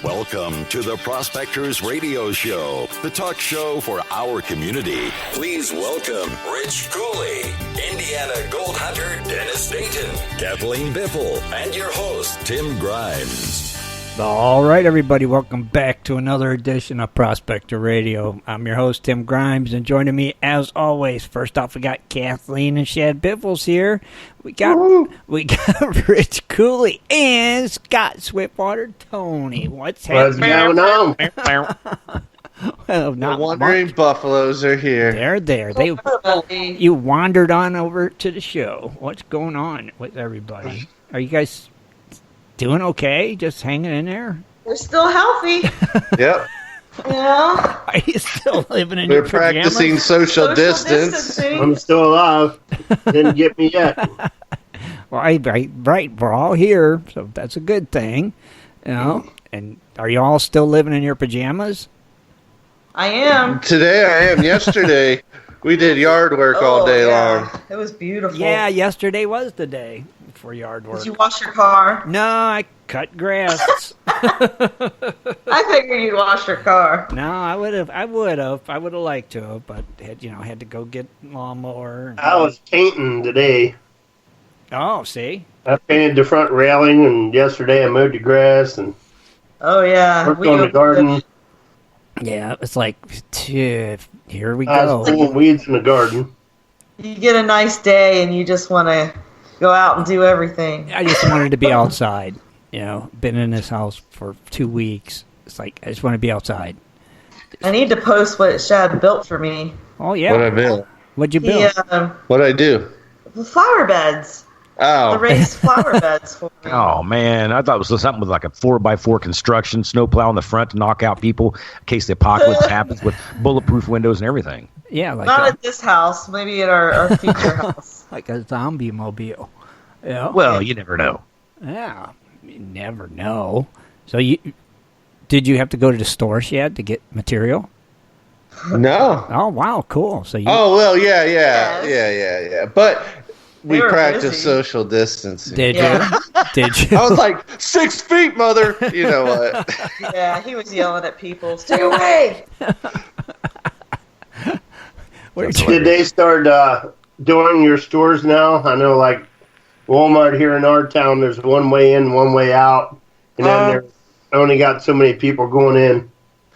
Welcome to the Prospectors Radio Show, the talk show for our community. Please welcome Rich Cooley, Indiana Gold Hunter Dennis Dayton, Kathleen Biffle, and your host, Tim Grimes. All right, everybody, welcome back to another edition of Prospector Radio. I'm your host, Tim Grimes, and joining me, as always, first off, we got Kathleen and Shad Biffles here. We got Rich Cooley and Scott Swiftwater Tony. What's happening? What's going on? Well, the wandering buffaloes are here. They're there. You wandered on over to the show. What's going on with everybody? Are you guys doing okay? Just hanging in there? We're still healthy. Yep. Yeah. Are you still living in your pajamas? We're practicing social distance. distancing. I'm still alive. Didn't get me yet. Right. We're all here, so that's a good thing. You know. And are you all still living in your pajamas? I am. Today I am. Yesterday we did yard work all day long. It was beautiful. Yeah, yesterday was the day for yard work. Did you wash your car? No, I cut grass. I figured you'd wash your car. No, I would have liked to, but had to go get lawnmower. I was painting today. Oh, see? I painted the front railing, and yesterday I mowed the grass and worked on the garden. Yeah, it's like, here we I go. was pulling weeds in the garden. You get a nice day, and you just want to go out and do everything. I just wanted to be outside. Been in this house for 2 weeks. It's like, I just want to be outside. I need to post what Shad built for me. Oh, yeah. What I built? What'd you build? What'd I do? The flower beds. Oh. The raised flower beds for me. Oh, man. I thought it was something with like a 4x4 construction, snowplow in the front to knock out people in case the apocalypse happens with bulletproof windows and everything. Yeah, like Not at this house. Maybe at our future house. like a zombie mobile. Yeah. Well, you never know. Yeah, you never know. So did you have to go to the store, Shad, to get material? No. Oh, wow, cool. So yeah. But we practiced busy. Social distancing. Did you? Did you? I was like, 6 feet, mother. You know what? Yeah, he was yelling at people. Stay away! Did they start doing your stores now? I know, like Walmart here in our town, there's one way in, one way out, and then there's only got so many people going in.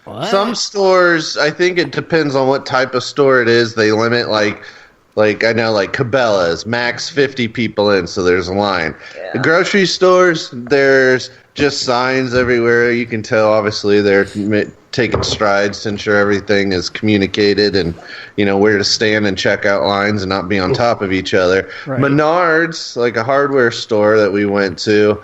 What? Some stores, I think it depends on what type of store it is. They limit, like I know, like Cabela's, max 50 people in, so there's a line. Yeah. The grocery stores, there's just signs everywhere. You can tell, obviously, they're taking strides to ensure everything is communicated and, where to stand and checkout lines and not be on top of each other. Right. Menards, like a hardware store that we went to,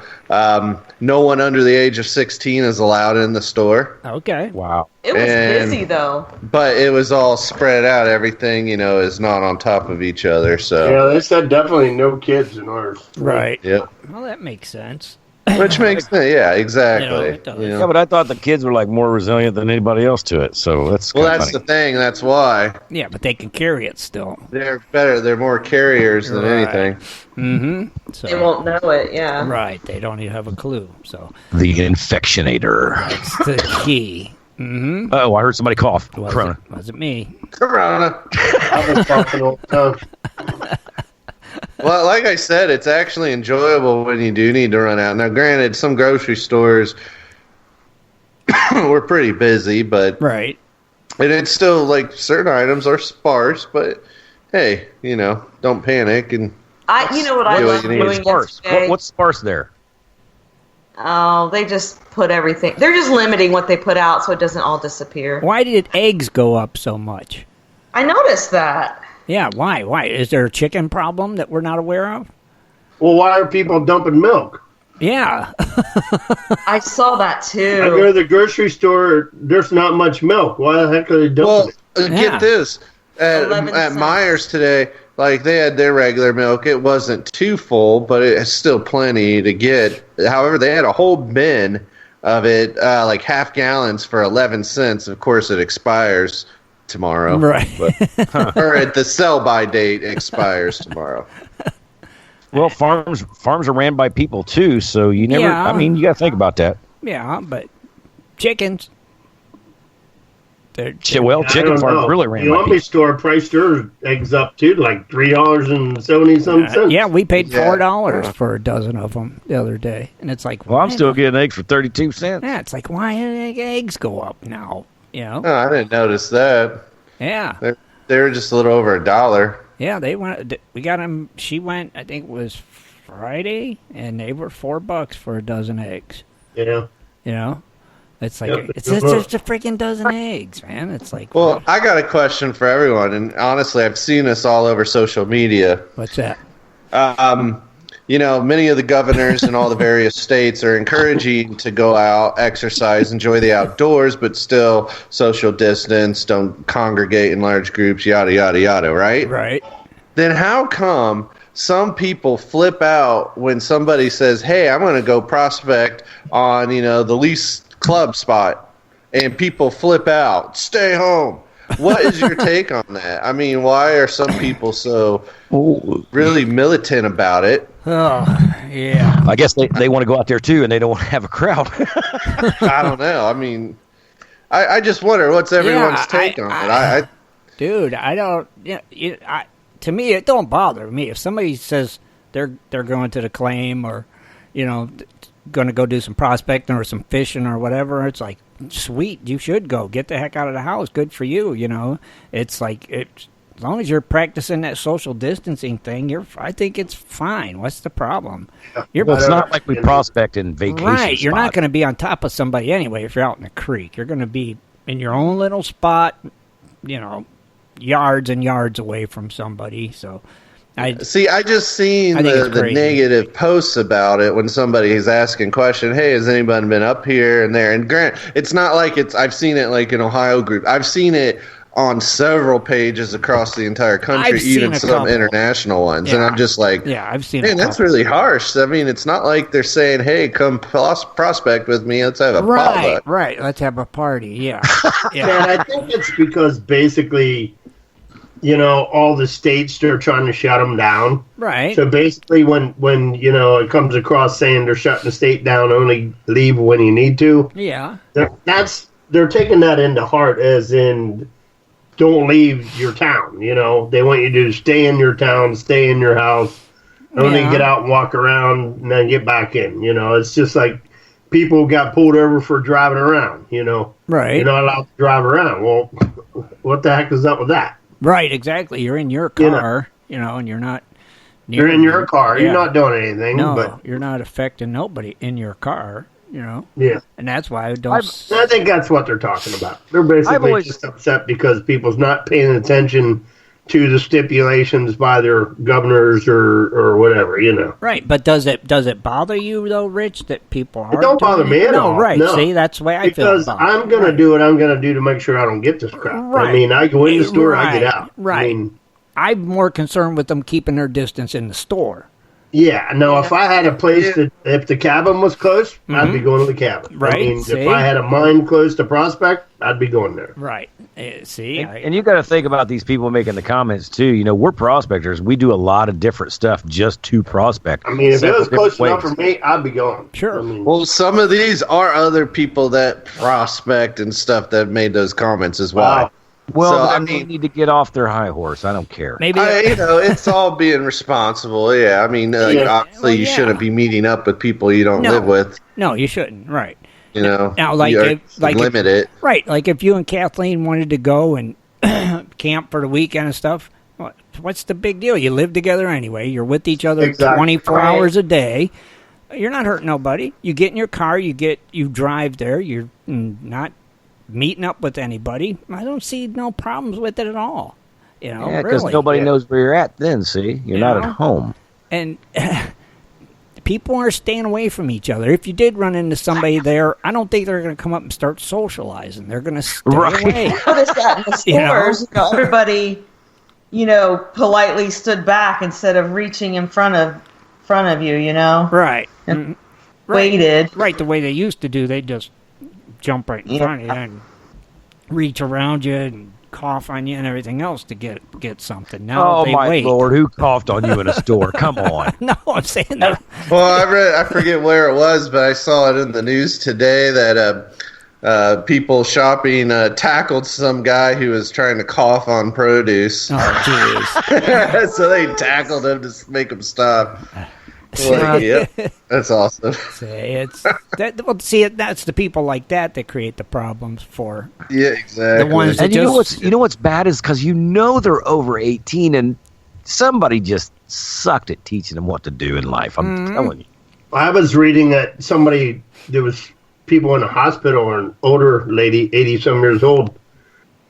no one under the age of 16 is allowed in the store. Okay. Wow. It was busy, though. But it was all spread out. Everything, is not on top of each other. So Yeah, they said definitely no kids in ours. Right. Yep. Well, that makes sense. Which makes sense. Yeah, exactly. It does. Yeah, but I thought the kids were like more resilient than anybody else to it. So that's That's funny. the thing. That's why Yeah, but they can carry it still. they're better. They're more carriers than Right. anything. Mm-hmm. So, They won't know it, yeah. Right. They don't even have a clue. So The infectionator. that's the key. Mm-hmm. Oh, I heard somebody cough. Corona. Wasn't me. Corona. I was talking all the time. Well, like I said, it's actually enjoyable when you do need to run out. Now, granted, some grocery stores were pretty busy, but Right. and it's still like certain items are sparse. But hey, don't panic and. You know what I Do what love you need. doing Sparse. yesterday? What's sparse there? Oh, they just put everything. They're just limiting what they put out so it doesn't all disappear. Why did eggs go up so much? I noticed that. Yeah, why? Why? Is there a chicken problem that we're not aware of? Well, why are people dumping milk? Yeah. I saw that I go too. to the grocery store, there's not much milk. Why the heck are they dumping Well, it? Yeah. get this. At 11 cents. Myers today, like they had their regular milk. It wasn't too full, but it's still plenty to get. However, they had a whole bin of it, like half gallons for 11 cents. Of course, it expires tomorrow. Right. But, or at the sell-by date expires tomorrow. Well, farms are ran by people too, so you never. Yeah. I mean, you got to think about that. Yeah, but chickens. Chicken farms really ran. The Lumpy store priced their eggs up too, like $3.70. Yeah, we paid $4 for a dozen of them the other day, and it's like, well, I'm still getting eggs for 32 cents. Yeah, it's like, why did eggs go up now? You know? No, I didn't notice that. Yeah, they were just a little over $1. Yeah, they went. We got them. She went. I think it was Friday, and they were $4 for a dozen eggs. Yeah, you know. It's like, it's just a freaking dozen eggs, man. It's like... Well, I got a question for everyone, and honestly, I've seen this all over social media. What's that? You know, many of the governors in all the various states are encouraging to go out, exercise, enjoy the outdoors, but still social distance, don't congregate in large groups, yada, yada, yada, right? Right. Then how come some people flip out when somebody says, hey, I'm going to go prospect on, you know, the least club spot, and people flip out, stay home? What is your take on that? I mean, why are some people so really militant about it? Oh, yeah. I guess they want to go out there too, and they don't want to have a crowd. I don't know. I mean, I just wonder what's everyone's take on it. Dude, I don't. To me, it don't bother me if somebody says they're going to the claim, or you know, going to go do some prospecting or some fishing or whatever. It's like, sweet, you should go. Get the heck out of the house. Good for you, you know. It's like, as long as you're practicing that social distancing thing, I think it's fine. What's the problem? It's not like we prospect in vacation Right, you're spots. not going to be on top of somebody anyway if you're out in the creek. You're going to be in your own little spot, you know, yards and yards away from somebody, so... I just seen the negative posts about it when somebody is asking question, hey, has anybody been up here and there? And Grant, it's not like I've seen it like an Ohio group. I've seen it on several pages across the entire country, even some international ones. Yeah. And I'm just like, I've seen man, that's really harsh. I mean, it's not like they're saying, hey, come prospect with me. Let's have a potluck. Right. Let's have a party. Yeah. And I think it's because basically, you know, all the states are trying to shut them down. Right. So basically, when you know it comes across saying they're shutting the state down, only leave when you need to. Yeah. They're taking that into heart, as in, don't leave your town. You know, they want you to stay in your town, stay in your house, only get out and walk around, and then get back in. You know, it's just like people got pulled over for driving around. You know, right? You're not allowed to drive around. Well, what the heck is up with that? Right, exactly. You're in your car, you know, and you're not... You're in your car. Yeah. You're not doing anything. No, but you're not affecting nobody in your car, you know? Yeah. And that's why I think that's what they're talking about. They're basically just upset because people's not paying attention to the stipulations by their governors or whatever, you know. Right, but does it bother you, though, Rich, that people are... It don't bother me at all. No, right. No. See, that's the way I feel about it. Because I'm going to do what I'm going to do to make sure I don't get this crap. Right. I mean, I go in the store, I get out. Right. I mean, I'm more concerned with them keeping their distance in the store. Yeah, no, if I had a place if the cabin was close, I'd be going to the cabin. Right. I mean, if I had a mine close to Prospect, I'd be going there. Right. See? And you got to think about these people making the comments, too. You know, we're prospectors. We do a lot of different stuff just to prospect. I mean, if it was close enough for me, I'd be going. Sure. I mean, well, some of these are other people that prospect and stuff that made those comments as well. Wow. Well, so, I mean, they need to get off their high horse. I don't care. Maybe you know, it's all being responsible. Yeah, I mean, obviously, you shouldn't be meeting up with people you don't live with. No, you shouldn't. Right. You know, now, limit it. Right, like if you and Kathleen wanted to go and camp for the weekend and stuff, what's the big deal? You live together anyway. You're with each other 24 hours a day. You're not hurting nobody. You get in your car. You drive there. You're not meeting up with anybody. I don't see no problems with it at all. You know, yeah, because nobody knows where you're at. Then see, you're not at home, and people are staying away from each other. If you did run into somebody there, I don't think they're going to come up and start socializing. They're going to stay away. Notice that in the stores, you know, everybody, you know, politely stood back instead of reaching in front of you. You know, right? And waited. Right, the way they used to do. They just jump right in front of you and reach around you and cough on you and everything else to get something. Now they my wait. Lord, who coughed on you in a store? Come on. No, I'm saying that. Well, I forget where it was, but I saw it in the news today that people shopping tackled some guy who was trying to cough on produce. Oh, jeez. So they tackled him to make him stop. Like, yep, that's awesome. That's the people like that create the problems for. Yeah, exactly. The ones that And you know what's bad is because they're over 18 and somebody just sucked at teaching them what to do in life. I'm telling you. I was reading that there was people in a hospital, or an older lady, 80-some years old,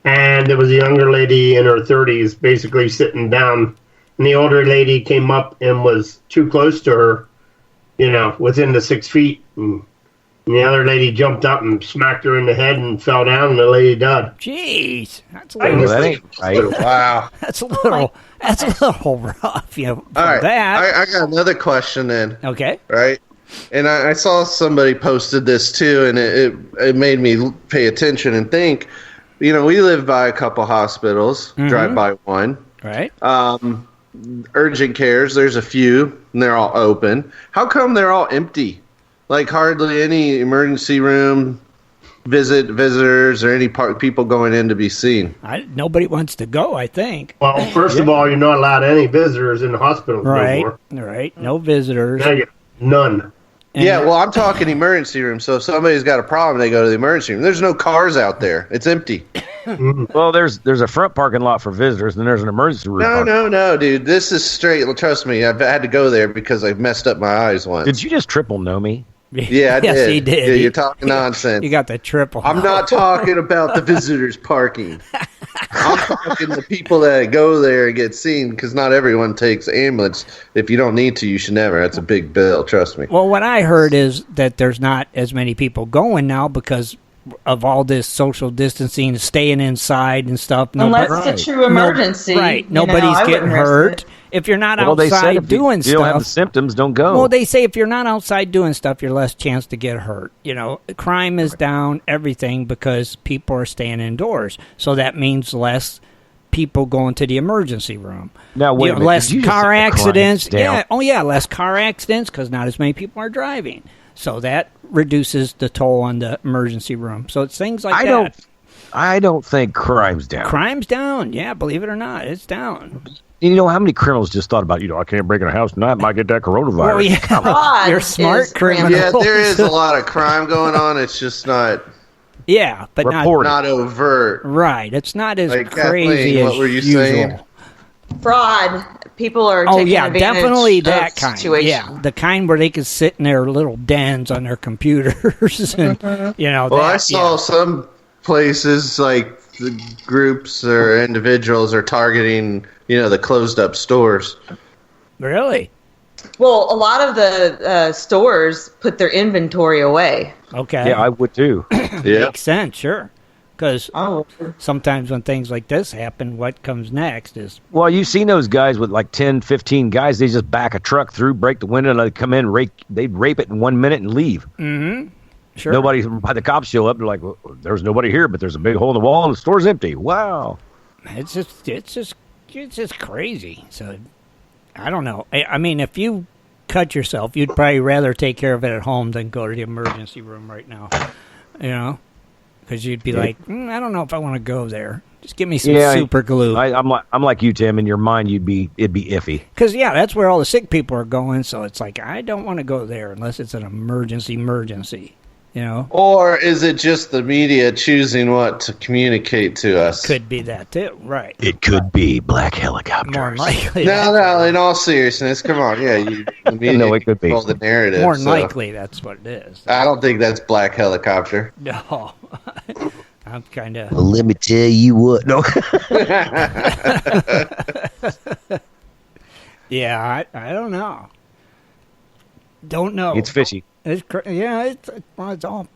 and there was a younger lady in her 30s basically sitting down, and the older lady came up and was too close to her, within the 6 feet, and the other lady jumped up and smacked her in the head and fell down, and the lady died. Jeez, that's a That little, ain't right. Wow. that's a little rough, All right, that. I got another question then. Okay. Right? And I saw somebody posted this too, and it made me pay attention and think. We live by a couple hospitals, drive by one. Right. Urgent cares, there's a few, and they're all open. How come they're all empty? Like hardly any emergency room visitors or any people going in to be seen. Nobody wants to go, I think. Well, first of all, you're not allowed any visitors in the hospital anymore. Right. No visitors. None. Yeah, well, I'm talking emergency room. So if somebody's got a problem, they go to the emergency room. There's no cars out there. It's empty. Well, there's a front parking lot for visitors, and then there's an emergency room. No, dude. This is straight. Trust me, I've had to go there because I messed up my eyes once. Did you just triple know me? Yeah, I yes, did. he did. Yeah, you're talking nonsense. You got the triple. I'm not talking about the visitors parking. I'm talking the people that go there and get seen, because not everyone takes ambulance. If you don't need to, you should never. That's a big bill, trust me. Well, what I heard is that there's not as many people going now because of all this social distancing, staying inside and stuff. Unless it's a true emergency. Right. Nobody's getting hurt. If you're not outside doing stuff. You don't have the symptoms, don't go. Well, they say if you're not outside doing stuff, you're less chance to get hurt. Crime is down, everything, because people are staying indoors. So that means less people going to the emergency room. Now, wait a minute. Less car accidents. Yeah. Oh, yeah, less car accidents because not as many people are driving. So that reduces the toll on the emergency room. So it's things like that. I don't think crime's down. Crime's down. Yeah, believe it or not, it's down. You know how many criminals just thought about, I can't break in a house tonight, I might get that coronavirus. Oh, yeah. You're smart criminal. Yeah, there is a lot of crime going on. It's just not. Yeah, but not overt. Right. It's not as like, crazy Kathleen, as what were you usual. Saying? Fraud. People are taking advantage definitely of that kind. situation. Yeah, the kind where they could sit in their little dens on their computers and Well, I saw some places like the groups or individuals are targeting, the closed up stores. Really? Well, a lot of the stores put their inventory away. Okay. Yeah, I would too. Yeah. Makes sense, sure. Because sometimes when things like this happen, what comes next is... Well, you've seen those guys with like 10, 15 guys. They just back a truck through, break the window, and they come in, they'd rape it in 1 minute and leave. Mm-hmm. Sure. By the cops show up, they're like, well, there's nobody here, but there's a big hole in the wall and the store's empty. Wow. It's just crazy. So, I don't know. I mean, if you cut yourself, you'd probably rather take care of it at home than go to the emergency room right now. Because you'd be like, I don't know if I want to go there. Just give me some super glue. I'm like you, Tim. In your mind, it'd be iffy. Because that's where all the sick people are going. So it's like I don't want to go there unless it's an emergency. Or is it just the media choosing what to communicate to us? Could be that too, right? It could be black helicopters. More likely. No. In all seriousness, come on. Yeah, the media it could be the narrative. More likely, that's what it is. I don't think that's black helicopter. No, I'm kind of. Well, let me tell you what. No. Yeah, I don't know. Don't know. It's fishy. It's all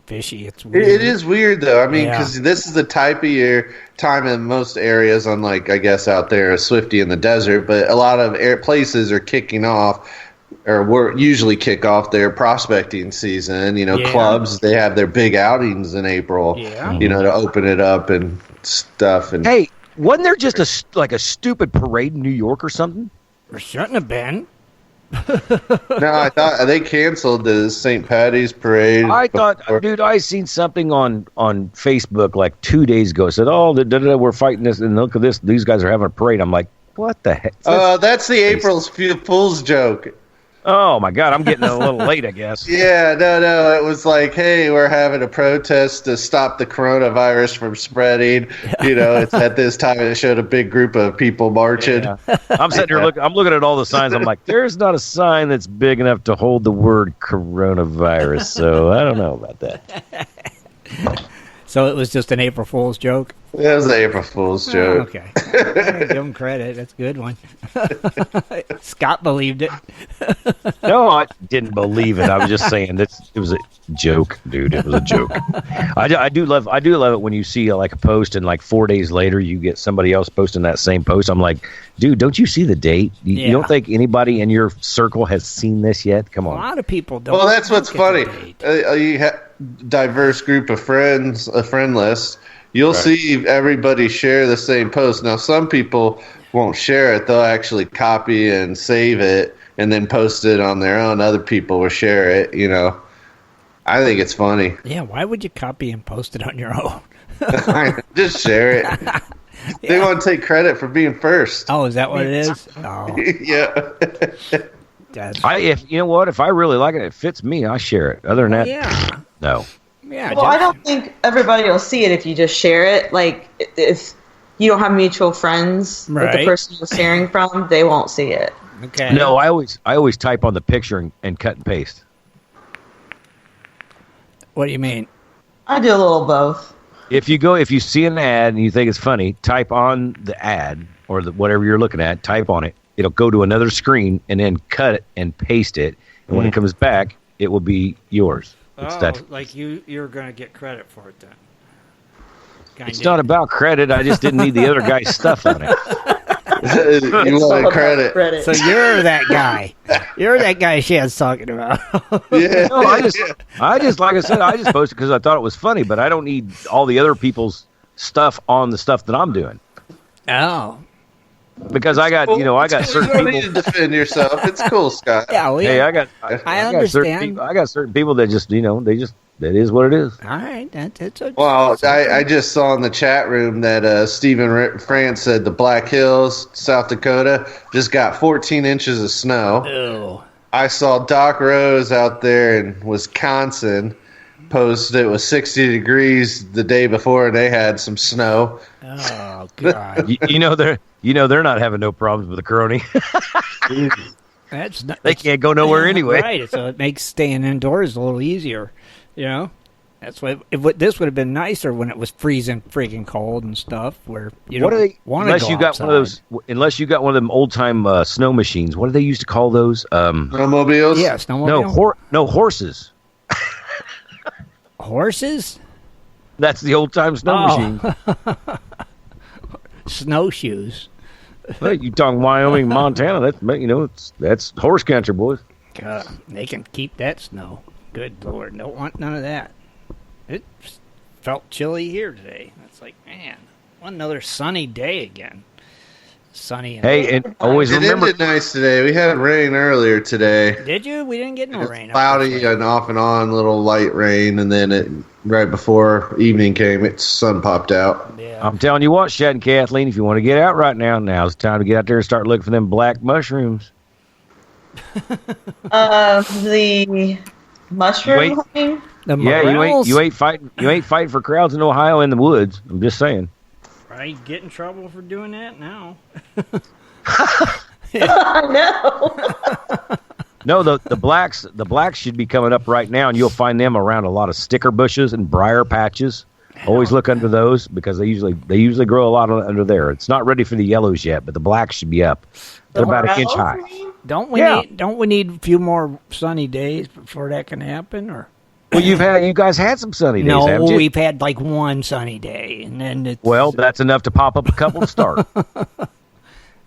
fishy. It's weird. It is weird though. I mean, because this is the type of time in most areas, unlike I guess out there, Swifty in the desert. But a lot of places are kicking off, or usually kick off their prospecting season. Clubs, they have their big outings in April. Yeah. To open it up and stuff. And hey, wasn't there just a stupid parade in New York or something? There shouldn't have been. No, I thought they canceled the St. Patty's parade. I thought, dude, I seen something on Facebook like 2 days ago. It said, "Oh, we're fighting this, and look at this. These guys are having a parade." I'm like, "What the heck?" That's the April Fool's joke. Oh my God, I'm getting a little late, I guess. Yeah, no, it was like, hey, we're having a protest to stop the coronavirus from spreading. It's at this time it showed a big group of people marching. Yeah. I'm sitting here I'm looking at all the signs. I'm like, there's not a sign that's big enough to hold the word coronavirus. So I don't know about that. So it was just an April Fool's joke? It was an April Fool's joke. Okay. Give him credit. That's a good one. Scott believed it. No, I didn't believe it. I was just saying it was a joke, dude. It was a joke. I do love it when you see like a post and like 4 days later you get somebody else posting that same post. I'm like, dude, don't you see the date? You don't think anybody in your circle has seen this yet? Come on. A lot of people don't. Well, that's what's funny. You have diverse group of friends, a friend list. You'll see everybody share the same post. Now, some people won't share it. They'll actually copy and save it and then post it on their own. Other people will share it, I think it's funny. Yeah, why would you copy and post it on your own? Just share it. They want to take credit for being first. Oh, is that what it is? Oh. Yeah. If I really like it, it fits me, I share it. Other than that, no. Yeah. Well, I don't think everybody will see it if you just share it. Like, if you don't have mutual friends with the person you're sharing from, they won't see it. Okay. No, I always type on the picture and cut and paste. What do you mean? I do a little both. If you see an ad and you think it's funny, type on the ad or whatever you're looking at, type on it. It'll go to another screen and then cut it and paste it. And when it comes back, it will be yours. Like you're going to get credit for it then. It's not about credit. I just didn't need the other guy's stuff on it. You want credit. So you're that guy. You're that guy Shad's talking about. Yeah. No, I just like I said, I just posted because I thought it was funny, but I don't need all the other people's stuff on the stuff that I'm doing. Oh. Because I got certain people. You don't need to defend yourself. It's cool, Scott. Yeah, well, hey, I understand. I got certain people that just, that is what it is. All right. I just saw in the chat room that Stephen France said the Black Hills, South Dakota, just got 14 inches of snow. Ew. I saw Doc Rose out there in Wisconsin posted it was 60 degrees the day before, and they had some snow. Oh, God. They're not having no problems with the crony. They can't go nowhere anyway. Right, so it makes staying indoors a little easier. That's why this would have been nicer when it was freezing freaking cold and stuff. Where unless you got one of them old time snow machines. What do they used to call those? Snowmobiles. Yeah, snowmobiles. No horses. Horses? That's the old time snow machine. Snowshoes. Well, you talking Wyoming, Montana? That's horse country, boys. God, they can keep that snow. Good Lord, don't want none of that. It felt chilly here today. It's like, man, one another sunny day again. Sunny. And always remember. It ended nice today. We had rain earlier today. Did you? We didn't get no rain. Cloudy and off and on, little light rain, and then right before evening came, sun popped out. Yeah. I'm telling you what, Shad and Kathleen, if you want to get out right now, now's the time to get out there and start looking for them black mushrooms. The mushroom hunting? You ain't fighting for crowds in Ohio in the woods. I'm just saying. I get in trouble for doing that now. No. No, the blacks should be coming up right now, and you'll find them around a lot of sticker bushes and briar patches. Always look under those because they usually grow a lot under there. It's not ready for the yellows yet, but the blacks should be up. They're about an inch high. Don't we need a few more sunny days before that can happen? Or well, you guys had some sunny days, haven't you? We've had like one sunny day, and then that's enough to pop up a couple to start.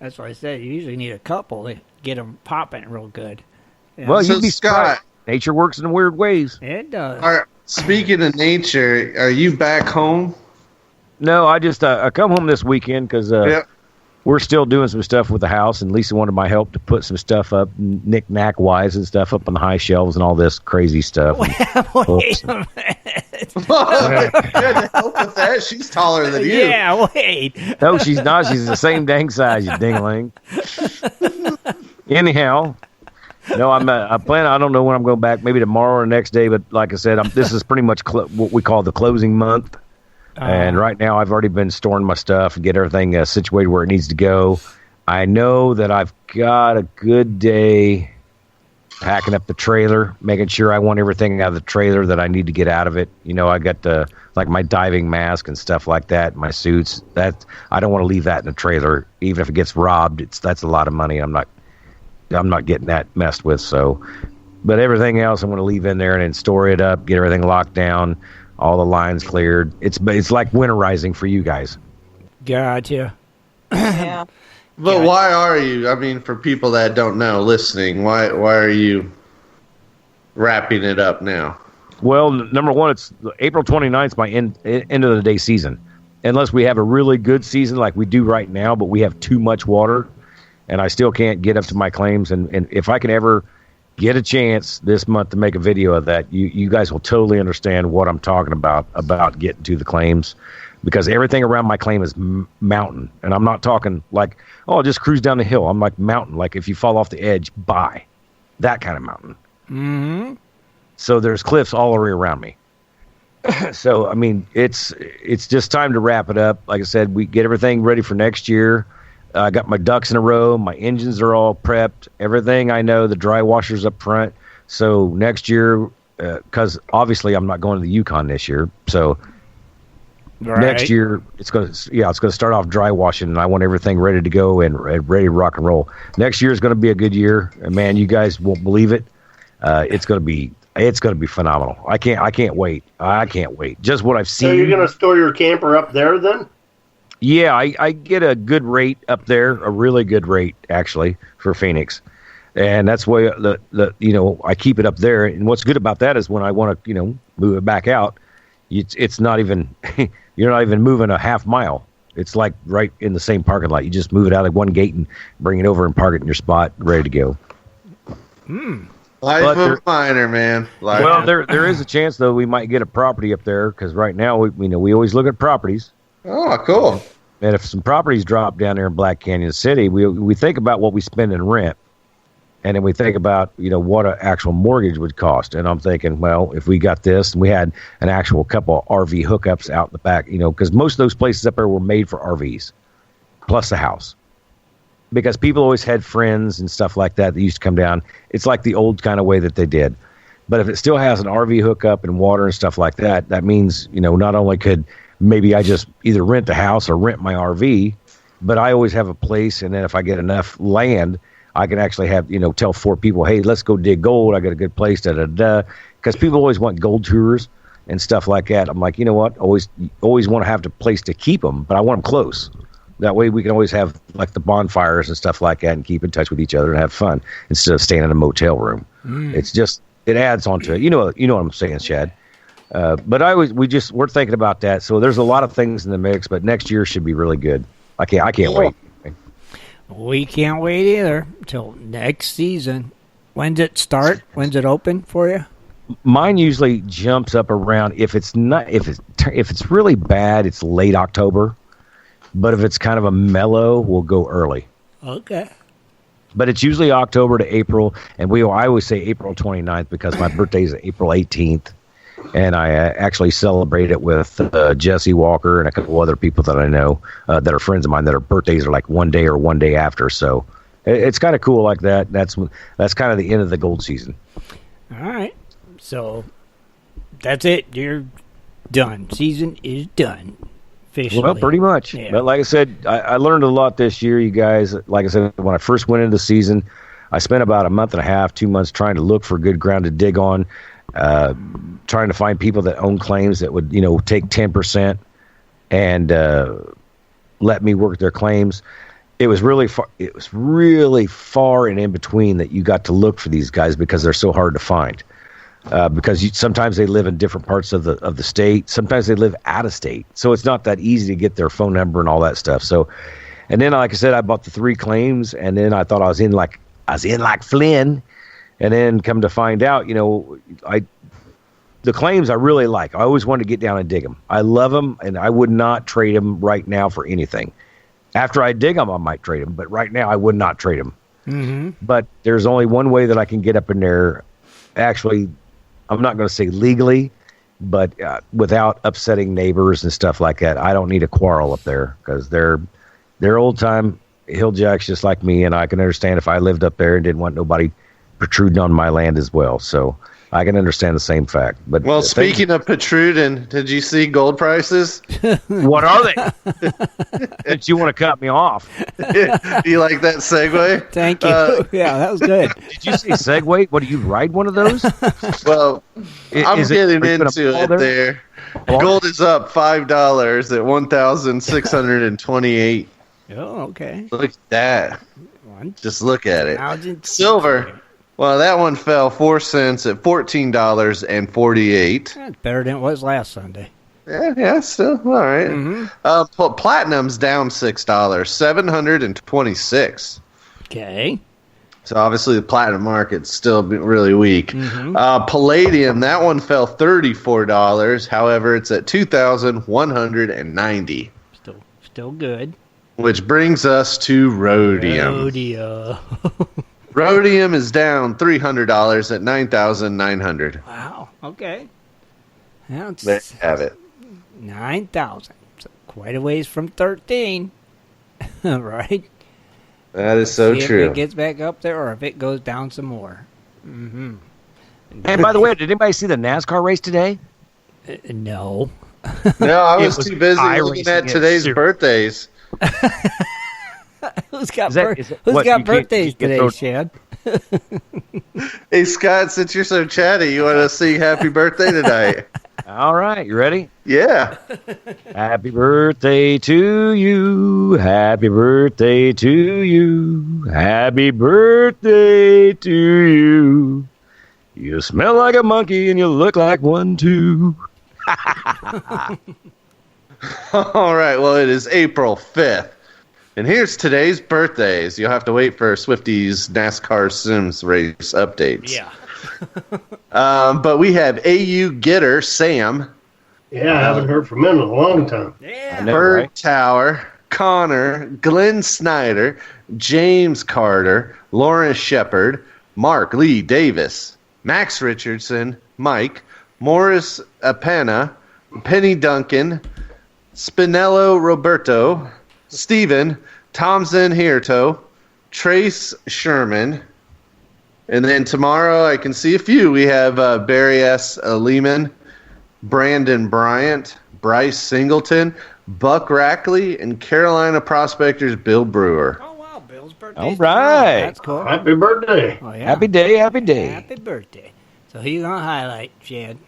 That's what I said. You usually need a couple to get them popping real good. Yeah. Well, you'd be surprised. Nature works in weird ways. It does. All right, speaking of nature, are you back home? No, I just I come home this weekend because we're still doing some stuff with the house, and Lisa wanted my help to put some stuff up, knick-knack wise and stuff up on the high shelves and all this crazy stuff. Wait a minute. Good help with that. She's taller than you. Yeah, wait. No, she's not. She's the same dang size, you ding-a-ling. Anyhow, no, I plan. I don't know when I'm going back. Maybe tomorrow or next day. But like I said, this is pretty much what we call the closing month. And right now, I've already been storing my stuff and get everything situated where it needs to go. I know that I've got a good day packing up the trailer, making sure I want everything out of the trailer that I need to get out of it. I got my diving mask and stuff like that, my suits. That I don't want to leave that in the trailer, even if it gets robbed. That's a lot of money. I'm not getting that messed with. So, but everything else I'm going to leave in there and then store it up, get everything locked down. All the lines cleared. It's like winterizing for you guys. Gotcha. Yeah. But why are you? I mean, for people that don't know, listening, why are you wrapping it up now? Well, number one, it's April 29th, my end of the day season. Unless we have a really good season like we do right now, but we have too much water, and I still can't get up to my claims. And if I can ever get a chance this month to make a video of that, you guys will totally understand what I'm talking about getting to the claims, because everything around my claim is mountain. And I'm not talking like, just cruise down the hill. I'm like mountain, like if you fall off the edge, bye. That kind of mountain. Mm-hmm. So there's cliffs all the way around me. So, I mean, it's just time to wrap it up. Like I said, we get everything ready for next year. I got my ducks in a row. My engines are all prepped. Everything I know, the dry washer's up front. So next year, because obviously I'm not going to the Yukon this year. So next year it's going to start off dry washing, and I want everything ready to go and ready to rock and roll. Next year is going to be a good year, and man, you guys won't believe it. It's going to be phenomenal. I can't wait. I can't wait. Just what I've seen. So you're going to store your camper up there then? Yeah, I get a good rate up there, a really good rate actually for Phoenix, and that's why I keep it up there. And what's good about that is when I want to move it back out, it's not even you're not even moving a half mile. It's like right in the same parking lot. You just move it out of one gate and bring it over and park it in your spot, ready to go. Life of a miner, man. There is a chance though we might get a property up there, because right now we always look at properties. Oh, cool. And if some properties drop down there in Black Canyon City, we think about what we spend in rent, and then we think about what an actual mortgage would cost. And I'm thinking, well, if we got this and we had an actual couple of RV hookups out in the back, because most of those places up there were made for RVs, plus the house. Because people always had friends and stuff like that used to come down. It's like the old kind of way that they did. But if it still has an RV hookup and water and stuff like that, that means, not only could maybe I just either rent the house or rent my RV, but I always have a place. And then if I get enough land, I can actually have, tell 4 people, hey, let's go dig gold. I got a good place, because people always want gold tours and stuff like that. I'm like, you know what? Always want to have the place to keep them, but I want them close. That way we can always have like the bonfires and stuff like that and keep in touch with each other and have fun instead of staying in a motel room. It's just, it adds on to it. You know what I'm saying, Shad. But we're thinking about that. So there's a lot of things in the mix, but next year should be really good. I can't wait. We can't wait either until next season. When's it start? When's it open for you? Mine usually jumps up around, if it's really bad, it's late October. But if it's kind of a mellow, we'll go early. Okay. But it's usually October to April, and I always say April 29th because my birthday is April 18th. And I actually celebrate it with Jesse Walker and a couple other people that I know that are friends of mine that are birthdays are like one day or one day after. So it's kind of cool like that. That's kind of the end of the gold season. All right. So that's it. You're done. Season is done. Officially. Well, pretty much. Yeah. But like I said, I learned a lot this year, you guys. Like I said, when I first went into the season, I spent about a month and a half, 2 months trying to look for good ground to dig on. Trying to find people that own claims that would, take 10% and let me work their claims. It was really far. It was really far and in between that you got to look for these guys because they're so hard to find. Because sometimes they live in different parts of the state. Sometimes they live out of state, so it's not that easy to get their phone number and all that stuff. So And then, like I said, I bought the 3 claims, and then I thought I was in like Flynn, and then come to find out, the claims I really like. I always wanted to get down and dig them. I love them, and I would not trade them right now for anything. After I dig them, I might trade them, but right now I would not trade them. Mm-hmm. But there's only one way that I can get up in there. Actually, I'm not going to say legally, but without upsetting neighbors and stuff like that. I don't need a quarrel up there because they're old time hill jacks just like me, and I can understand if I lived up there and didn't want nobody protruding on my land as well. So I can understand the same fact. But well, speaking of protruding, did you see gold prices? What are they? Did you want to cut me off? Do you like that segue? Thank you. Yeah, that was good. Did you say segue? What, do you ride one of those? Well, I'm getting into it there. Gold is up $5 at 1,628. Oh, okay. Look at that. Just look at it. Silver. Well, that one fell 4 cents at $14.48. That's better than it was last Sunday. Yeah, still all right. Mm-hmm. Platinum's down $6, 726. Okay. So obviously the platinum market's still really weak. Mm-hmm. Palladium, that one fell $34. However, it's at 2,190. Still good. Which brings us to rhodium. Rhodium is down $300 at 9,900. Wow. Okay. Well, There you have it. 9,000. So quite a ways from 13. Right? That is so true. If it gets back up there or if it goes down some more. Mm-hmm. And by the way, did anybody see the NASCAR race today? No. No, I was too busy looking at today's birthdays. Who's got birthdays today, Shad? Hey, Scott, since you're so chatty, you want to sing happy birthday tonight? All right, you ready? Yeah. Happy birthday to you. Happy birthday to you. Happy birthday to you. You smell like a monkey and you look like one too. All right, well, it is April 5th. And here's today's birthdays. You'll have to wait for Swifty's NASCAR Sims race updates. Yeah. But we have AU Getter Sam. Yeah, I haven't heard from him in a long time. Yeah. Bird Tower, Connor, Glenn Snyder, James Carter, Lawrence Shepard, Mark Lee Davis, Max Richardson, Mike, Morris Apena, Penny Duncan, Spinello Roberto, Stephen, Thompson Hirto, Trace Sherman, and then tomorrow I can see a few. We have Barry S. Lehman, Brandon Bryant, Bryce Singleton, Buck Rackley, and Carolina Prospectors Bill Brewer. Oh, wow, Bill's birthday. All right. That's cool. Happy birthday. Oh, yeah. Happy day, happy day. Happy birthday. So who you going to highlight, Shad?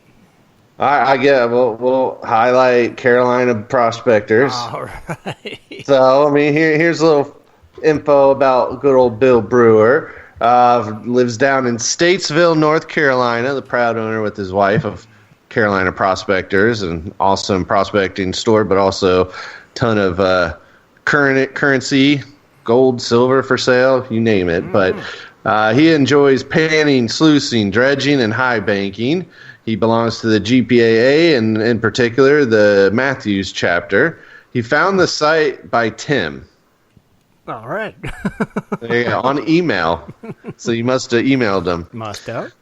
I get. We'll highlight Carolina Prospectors. All right. So I mean, here's a little info about good old Bill Brewer. Lives down in Statesville, North Carolina. The proud owner with his wife of Carolina Prospectors, and awesome prospecting store, but also ton of currency, gold, silver for sale, you name it. But he enjoys panning, sluicing, dredging, and high banking. He belongs to the GPAA, and in particular, the Matthews chapter. He found the site by Tim. All right. On email. So you must have emailed him. Must have.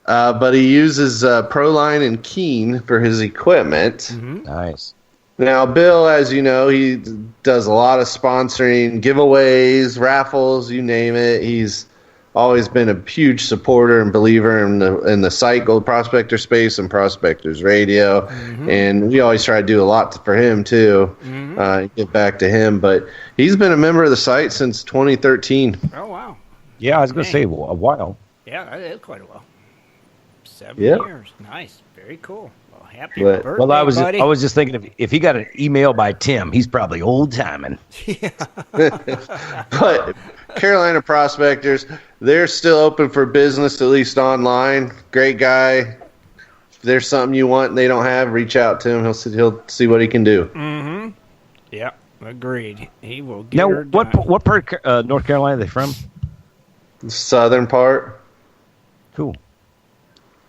But he uses Proline and Keen for his equipment. Mm-hmm. Nice. Now, Bill, as you know, he does a lot of sponsoring, giveaways, raffles, you name it. He's always been a huge supporter and believer in the site Gold Prospector space and Prospectors Radio. Mm-hmm. And we always try to do a lot for him, too, give back to him. But he's been a member of the site since 2013. Oh, wow. Yeah, I was going to say a while. Yeah, that is quite a while. 7 Yep. years. Nice. Very cool. Well, happy birthday, Well, I was buddy. just thinking if he got an email by Tim, he's probably old timing. But Carolina Prospectors, they're still open for business, at least online. Great guy. If there's something you want and they don't have, reach out to him. He'll see what he can do. Mm-hmm. Yeah. Agreed. He will get Now, her what done. what part of North Carolina are they from? The southern part. Cool.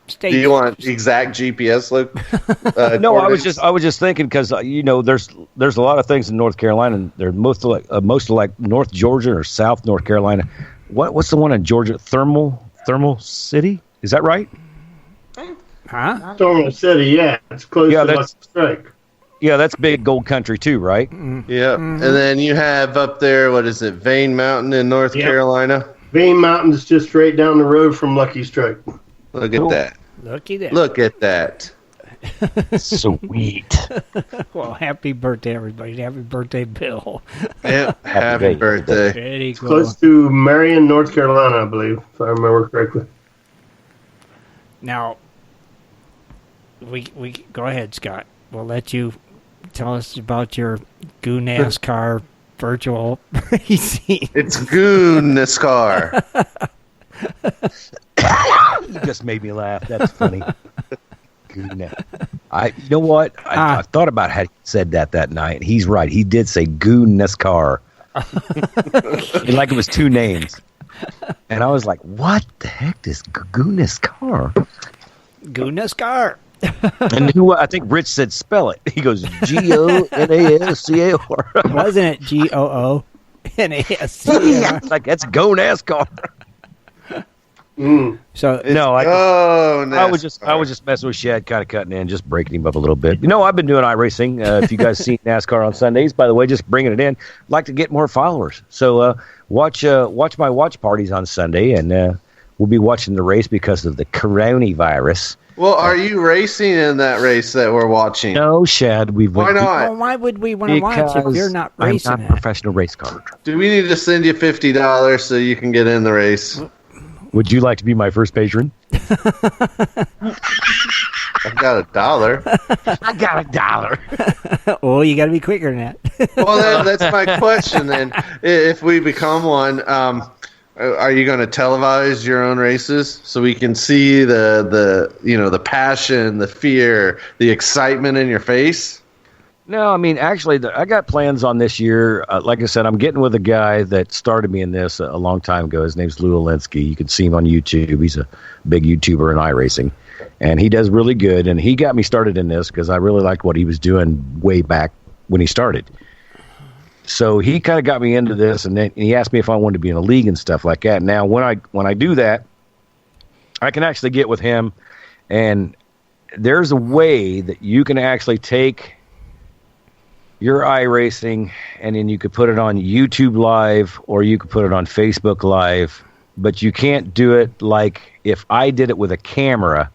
State. Do you want exact GPS look? No, I was just thinking because there's a lot of things in North Carolina. And they're most like North Georgia or South North Carolina. What's the one in Georgia? Thermal City? Is that right? Huh? Thermal City, yeah, it's close to Lucky Strike. Yeah, that's big gold country too, right? Yeah, and then you have up there, what is it, Vane Mountain in North Carolina? Vane Mountain's just right down the road from Lucky Strike. Look at that. Look at that. Sweet. Well, happy birthday, everybody. Happy birthday, Bill. Yeah, happy birthday. Very cool. Close to Marion, North Carolina, I believe, if I remember correctly. Now, we go ahead, Scott. We'll let you tell us about your Goo NASCAR virtual racing. It's Goon NASCAR. You just made me laugh. That's funny. You know what? I thought about how he said that night. He's right. He did say Goo NASCAR. Like it was two names. And I was like, what the heck is Goo NASCAR? Goo NASCAR. And I think Rich said spell it. He goes GONASCAR. Wasn't it GOONASCAR? Like that's Go NASCAR. So no, NASCAR. I was just messing with Shad, kind of cutting in, just breaking him up a little bit. I've been doing iRacing. If you guys see NASCAR on Sundays, by the way, just bringing it in. I'd like to get more followers, so watch my watch parties on Sunday, and we'll be watching the race because of the coronavirus. Well, are you racing in that race that we're watching? No, Shad. Why not? well, why would we want to watch if you're not racing? I'm not a professional race car. Do we need to send you $50 so you can get in the race? Would you like to be my first patron? I got $1. I got $1. Well, you got to be quicker than that. Well, that's my question then. If we become one, are you going to televise your own races so we can see the passion, the fear, the excitement in your face? No, I mean, actually, I got plans on this year. Like I said, I'm getting with a guy that started me in this a long time ago. His name's Lou Alinsky. You can see him on YouTube. He's a big YouTuber in iRacing, and he does really good. And he got me started in this because I really liked what he was doing way back when he started. So he kind of got me into this, and then he asked me if I wanted to be in a league and stuff like that. Now, when I do that, I can actually get with him, and there's a way that you can actually take your iRacing, and then you could put it on YouTube Live, or you could put it on Facebook Live, but you can't do it like if I did it with a camera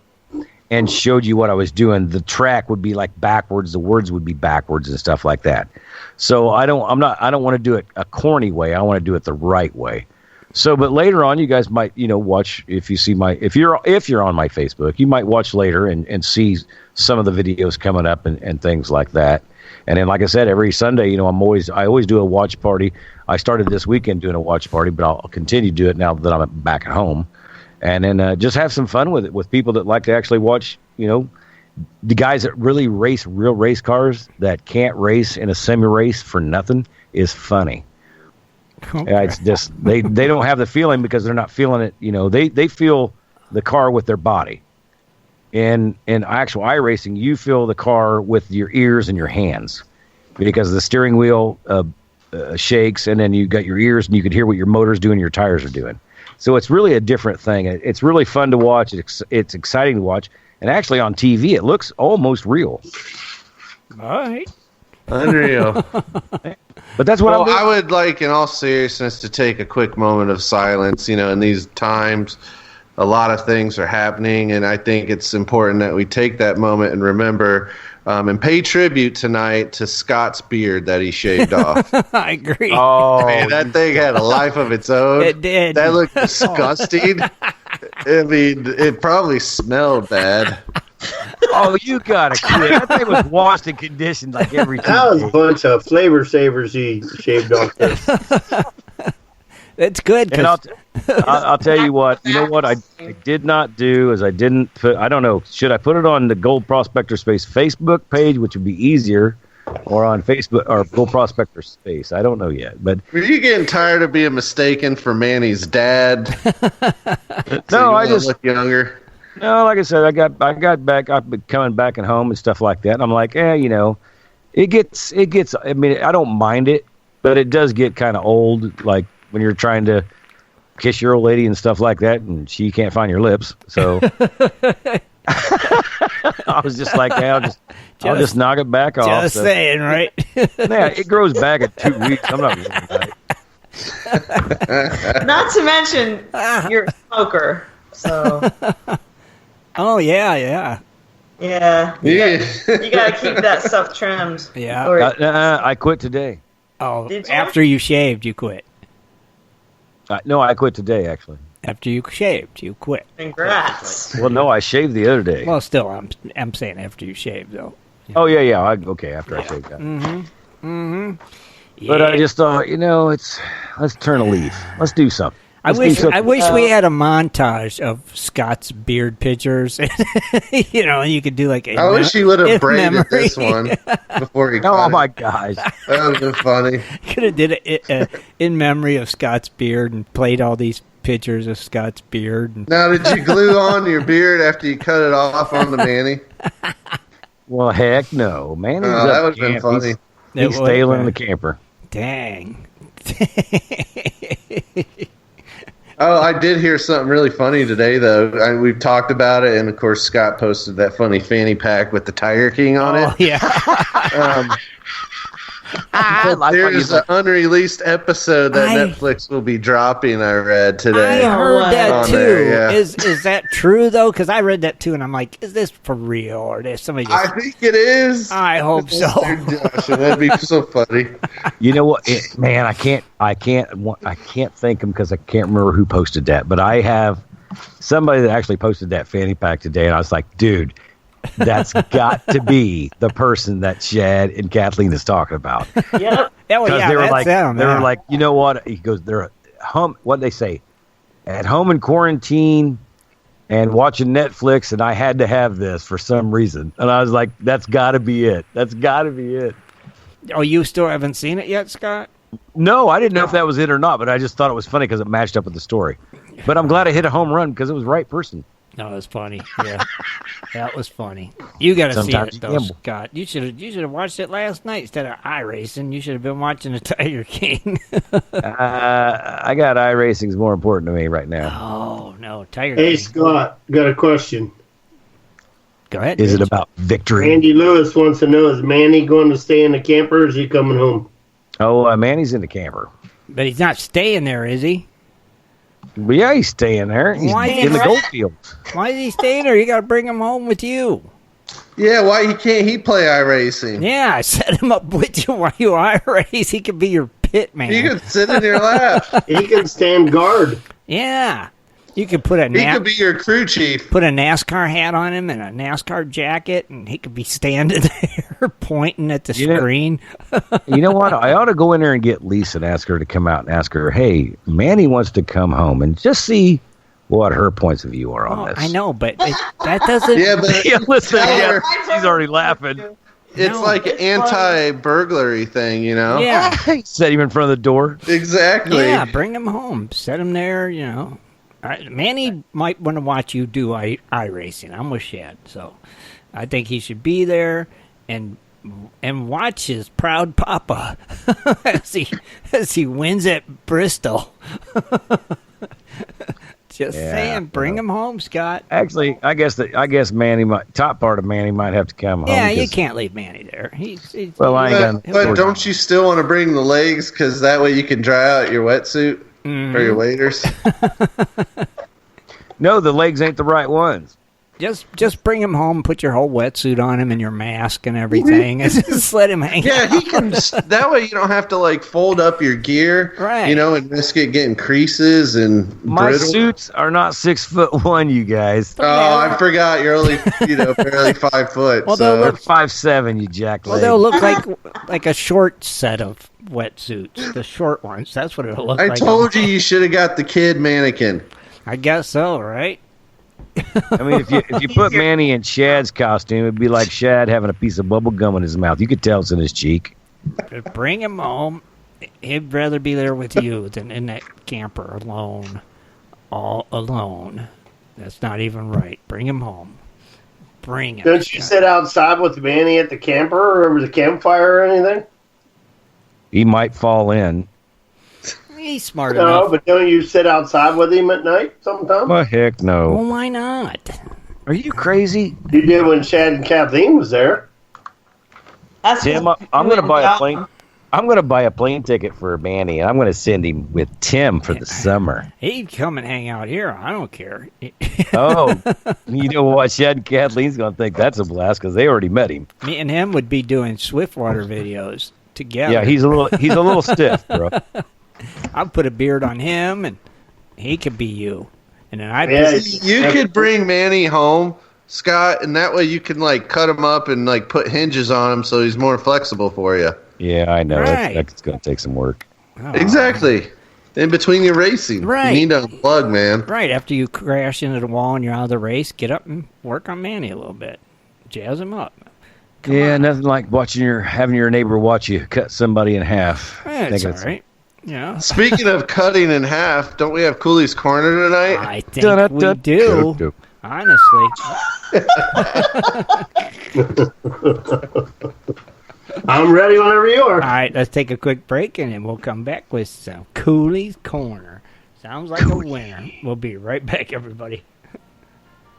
and showed you what I was doing. The track would be like backwards, the words would be backwards and stuff like that. So I don't want to do it a corny way. I want to do it the right way. So, but later on, you guys might, watch if you're on my Facebook, you might watch later and see some of the videos coming up and things like that. And then, like I said, every Sunday, I always do a watch party. I started this weekend doing a watch party, but I'll continue to do it now that I'm back at home. And then just have some fun with it, with people that like to actually watch, the guys that really race real race cars that can't race in a semi-race for nothing is funny. Okay. It's just, they don't have the feeling because they're not feeling it. They feel the car with their body. In actual iRacing, you feel the car with your ears and your hands because the steering wheel shakes, and then you got your ears and you can hear what your motor's doing and your tires are doing. So it's really a different thing. It's really fun to watch. It's exciting to watch. And actually on TV, it looks almost real. All right. Unreal. But that's what I would like, in all seriousness, to take a quick moment of silence. In these times, a lot of things are happening, and I think it's important that we take that moment and remember and pay tribute tonight to Scott's beard that he shaved off. I agree. Oh, man, that thing had a life of its own. It did. That looked disgusting. I mean, it probably smelled bad. Oh, you gotta quit. That thing was washed and conditioned like every time. That was a bunch of flavor savers he shaved off there. That's good. And I'll tell you what. You know what I did not do is I didn't put. I don't know. Should I put it on the Gold Prospector Space Facebook page, which would be easier, or on Facebook or Bull Prospector Space. I don't know yet, but were you getting tired of being mistaken for Manny's dad? No, I just look younger. No, like I said, I got back. I've been coming back and home and stuff like that. And I'm like, it gets. I mean, I don't mind it, but it does get kind of old. Like when you're trying to kiss your old lady and stuff like that, and she can't find your lips. So I was just like, hey, I'll just knock it back off. Just saying, right? Yeah, it grows back at 2 weeks. I'm not really right. Not to mention, you're a smoker, so. Oh, yeah. Yeah. You gotta keep that stuff trimmed. Yeah. I quit today. Oh, after you shaved, you quit. No, I quit today, actually. After you shaved, you quit. Congrats. Well, no, I shaved the other day. Well, still, I'm saying after you shaved, though. Oh, yeah. After I shaved that. Mm-hmm. Yeah. But I just thought, let's turn a leaf. Let's do something. I wish we had a montage of Scott's beard pictures. And you could do like I wish he would have braided this one before he cut Oh, my gosh. That would have been funny. Could have did it in memory of Scott's beard and played all these pictures of Scott's beard. And now, did you glue on your beard after you cut it off on the Manny? Well, heck no. Man, that would have been funny. He's staying in the camper. Dang. Oh, I did hear something really funny today, though. We've talked about it, and of course, Scott posted that funny fanny pack with the Tiger King on it. Yeah. There's an unreleased episode that Netflix will be dropping, I read today. I heard that, too. There, yeah. Is that true, though? Because I read that, too, and I'm like, is this for real? Or is somebody just... I think it is. I hope so. Josh, that'd be so funny. You know what? Man, I can't thank him because I can't remember who posted that. But I have somebody that actually posted that fanny pack today, and I was like, dude, that's got to be the person that Shad and Kathleen is talking about. Yep. They were like, you know what? He goes, they're home. What they say? At home in quarantine and watching Netflix, and I had to have this for some reason. And I was like, that's got to be it. That's got to be it. Oh, you still haven't seen it yet, Scott? No, I didn't know if that was it or not, but I just thought it was funny because it matched up with the story. But I'm glad I hit a home run because it was the right person. No, it was funny. Yeah, that was funny. You got to see it, though, Scott. You should have watched it last night instead of iRacing. You should have been watching the Tiger King. I got iRacing's more important to me right now. Oh no, Tiger King. Hey Scott, got a question. Go ahead. Is it about victory? Andy Lewis wants to know: is Manny going to stay in the camper, or is he coming home? Oh, Manny's in the camper. But he's not staying there, is he? Well, yeah, he's staying there. He's in the gold fields. Why is he staying there? You got to bring him home with you. Yeah, why can't he play iRacing? Yeah, set him up with you while you iRace. He could be your pit man. He could sit in your lap. He can stand guard. Yeah. You could put he could be your crew chief. Put a NASCAR hat on him and a NASCAR jacket, and he could be standing there pointing at the screen. You know what? I ought to go in there and get Lisa and ask her to come out and ask her, hey, Manny wants to come home and just see what her points of view are on this. I know, but that doesn't... Yeah, but listen, she's already laughing. It's like an anti-burglary thing, you know? Yeah. Set him in front of the door. Exactly. Yeah, bring him home. Set him there, you know. Manny might want to watch you do iRacing. I'm with Shad, so I think he should be there and watch his proud papa as he wins at Bristol. Just saying, bring him home, Scott. Actually, I guess Manny top part of Manny might have to come home. Yeah, you can't leave Manny there. But don't you still want to bring the legs because that way you can dry out your wetsuit? For your waders? No, the legs ain't the right ones. Just bring him home, put your whole wetsuit on him and your mask and everything, and just let him hang out. Yeah, he can. That way you don't have to like fold up your gear, right? You know, and risk it getting creases and my brittle. Suits are not 6'1", you guys. Oh, I forgot. You're only barely 5 foot. Well, so. They'll look 5'7", you jack leg. Well, they'll look like a short set of wetsuits, the short ones. That's what it'll look like. I told you should have got the kid mannequin. I guess so, right? I mean, if you put Manny in Shad's costume, it'd be like Shad having a piece of bubble gum in his mouth. You could tell it's in his cheek. Bring him home. He'd rather be there with you than in that camper alone. All alone. That's not even right. Bring him home. Bring him. Don't you sit outside with Manny at the camper or over the campfire or anything? He might fall in. He's smart enough. No, but don't you sit outside with him at night sometimes? Well, heck no. Well, why not? Are you crazy? You did when Shad and Kathleen was there. Tim, I'm going to buy a plane. I'm going to buy a plane ticket for Manny, and I'm going to send him with Tim for the summer. He'd come and hang out here. I don't care. Oh, you know what? Shad and Kathleen's going to think that's a blast because they already met him. Me and him would be doing Swiftwater videos together. Yeah, he's a little stiff, bro. I'd put a beard on him, and he could be you. And then you could bring Manny home, Scott, and that way you can like cut him up and like put hinges on him so he's more flexible for you. Yeah, I know. Right. That's going to take some work. Oh. Exactly. In between your racing. Right. You need to unplug, man. Right. After you crash into the wall and you're out of the race, get up and work on Manny a little bit. Jazz him up. Come on. Nothing like having your neighbor watch you cut somebody in half. That's all right. Yeah. Speaking of cutting in half, don't we have Cooley's Corner tonight? I think we do. Honestly. I'm ready whenever you are. All right, let's take a quick break, and then we'll come back with some Cooley's Corner. Sounds like a winner. We'll be right back, everybody.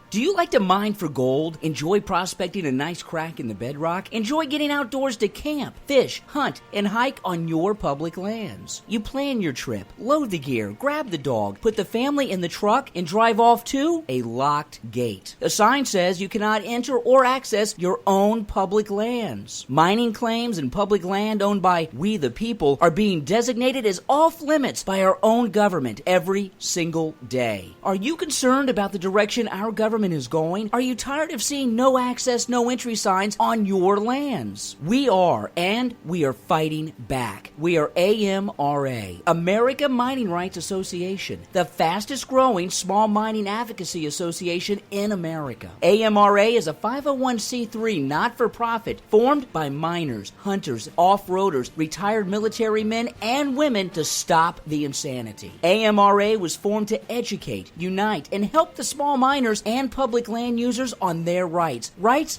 Do you like to mine for gold? Enjoy prospecting a nice crack in the bedrock? Enjoy getting outdoors to camp, fish, hunt, and hike on your public lands? You plan your trip, load the gear, grab the dog, put the family in the truck, and drive off to a locked gate. A sign says you cannot enter or access your own public lands. Mining claims and public land owned by we the people are being designated as off limits by our own government every single day. Are you concerned about the direction our government is going? Are you tired of seeing no access, no entry signs on your lands? We are, and we are fighting back. We are AMRA, America Mining Rights Association, the fastest growing small mining advocacy association in America. AMRA is a 501c3 not-for-profit formed by miners, hunters, off-roaders, retired military men, and women to stop the insanity. AMRA was formed to educate, unite, and help the small miners and public land users on their rights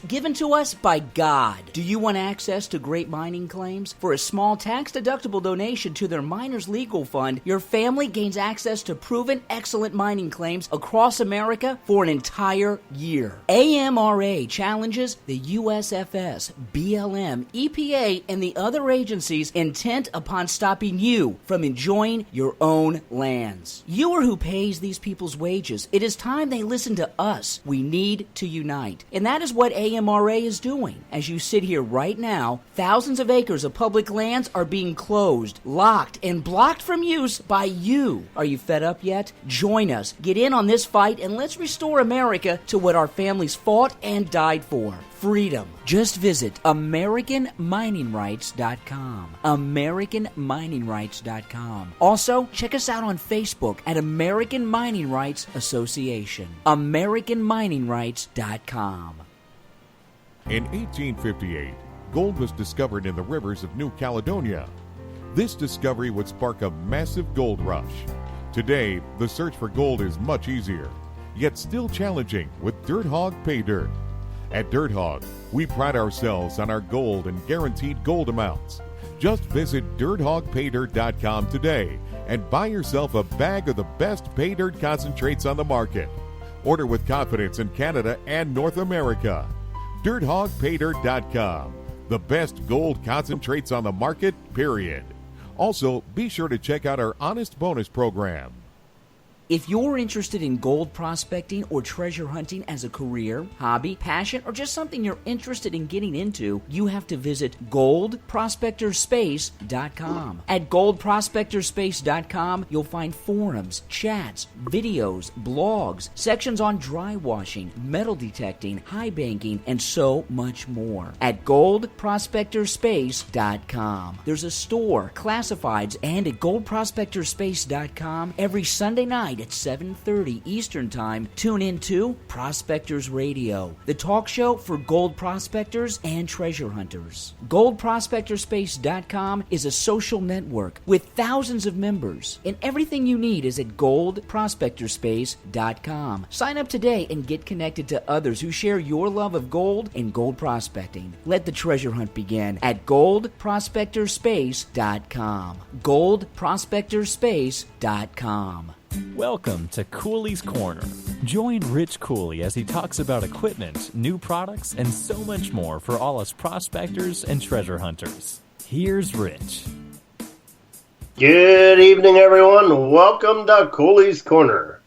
given to us by God. Do you want access to great mining claims? For a small tax-deductible donation to their Miners Legal Fund, your family gains access to proven excellent mining claims across America for an entire year. AMRA challenges the USFS, BLM, EPA, and the other agencies intent upon stopping you from enjoying your own lands. You are who pays these people's wages. It is time they listen to us. We need to unite. And that is what AMRA is doing. As you sit here right now, thousands of acres of public lands are being closed, locked, and blocked from use by you. Are you fed up yet? Join us. Get in on this fight and let's restore America to what our families fought and died for. Freedom. Just visit AmericanMiningRights.com. AmericanMiningRights.com. Also, check us out on Facebook at American Mining Rights Association. AmericanMiningRights.com. In 1858, gold was discovered in the rivers of New Caledonia. This discovery would spark a massive gold rush. Today, the search for gold is much easier, yet still challenging with Dirt Hog Pay Dirt. At Dirt Hog, we pride ourselves on our gold and guaranteed gold amounts. Just visit DirtHogPayDirt.com today and buy yourself a bag of the best pay dirt concentrates on the market. Order with confidence in Canada and North America. DirtHogPayDirt.com, the best gold concentrates on the market, period. Also, be sure to check out our Honest Bonus program. If you're interested in gold prospecting or treasure hunting as a career, hobby, passion, or just something you're interested in getting into, you have to visit goldprospectorspace.com. At goldprospectorspace.com, you'll find forums, chats, videos, blogs, sections on dry washing, metal detecting, high banking, and so much more. At goldprospectorspace.com. There's a store, classifieds, and at goldprospectorspace.com every Sunday night tonight at 7:30 Eastern Time, tune in to Prospectors Radio, the talk show for gold prospectors and treasure hunters. GoldProspectorspace.com is a social network with thousands of members, and everything you need is at GoldProspectorspace.com. Sign up today and get connected to others who share your love of gold and gold prospecting. Let the treasure hunt begin at GoldProspectorspace.com. GoldProspectorspace.com. Welcome to Cooley's Corner. Join Rich Cooley as he talks about equipment, new products, and so much more for all us prospectors and treasure hunters. Here's Rich. Good evening, everyone. Welcome to Cooley's Corner.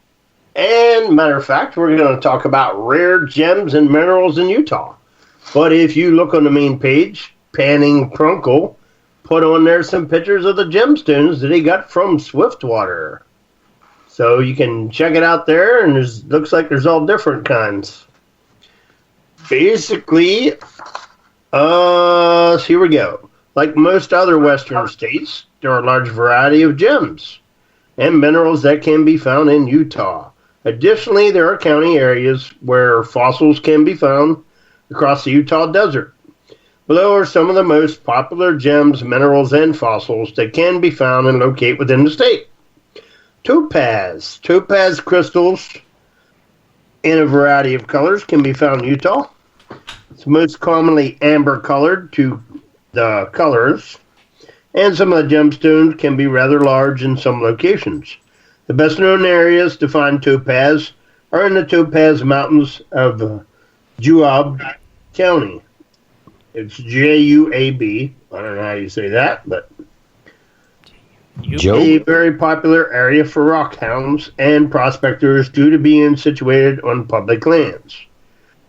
And matter of fact, we're going to talk about rare gems and minerals in Utah. But if you look on the main page, Panning Prunkle put on there some pictures of the gemstones that he got from Swiftwater. So you can check it out there, and looks like there's all different kinds. Basically, here we go. Like most other western states, there are a large variety of gems and minerals that can be found in Utah. Additionally, there are county areas where fossils can be found across the Utah desert. Below are some of the most popular gems, minerals, and fossils that can be found and locate within the state. Topaz. Topaz crystals in a variety of colors can be found in Utah. It's most commonly amber colored to the colors, and some of the gemstones can be rather large in some locations. The best known areas to find topaz are in the Topaz Mountains of Juab County. It's Juab. I don't know how you say that, but a very popular area for rock hounds and prospectors due to being situated on public lands.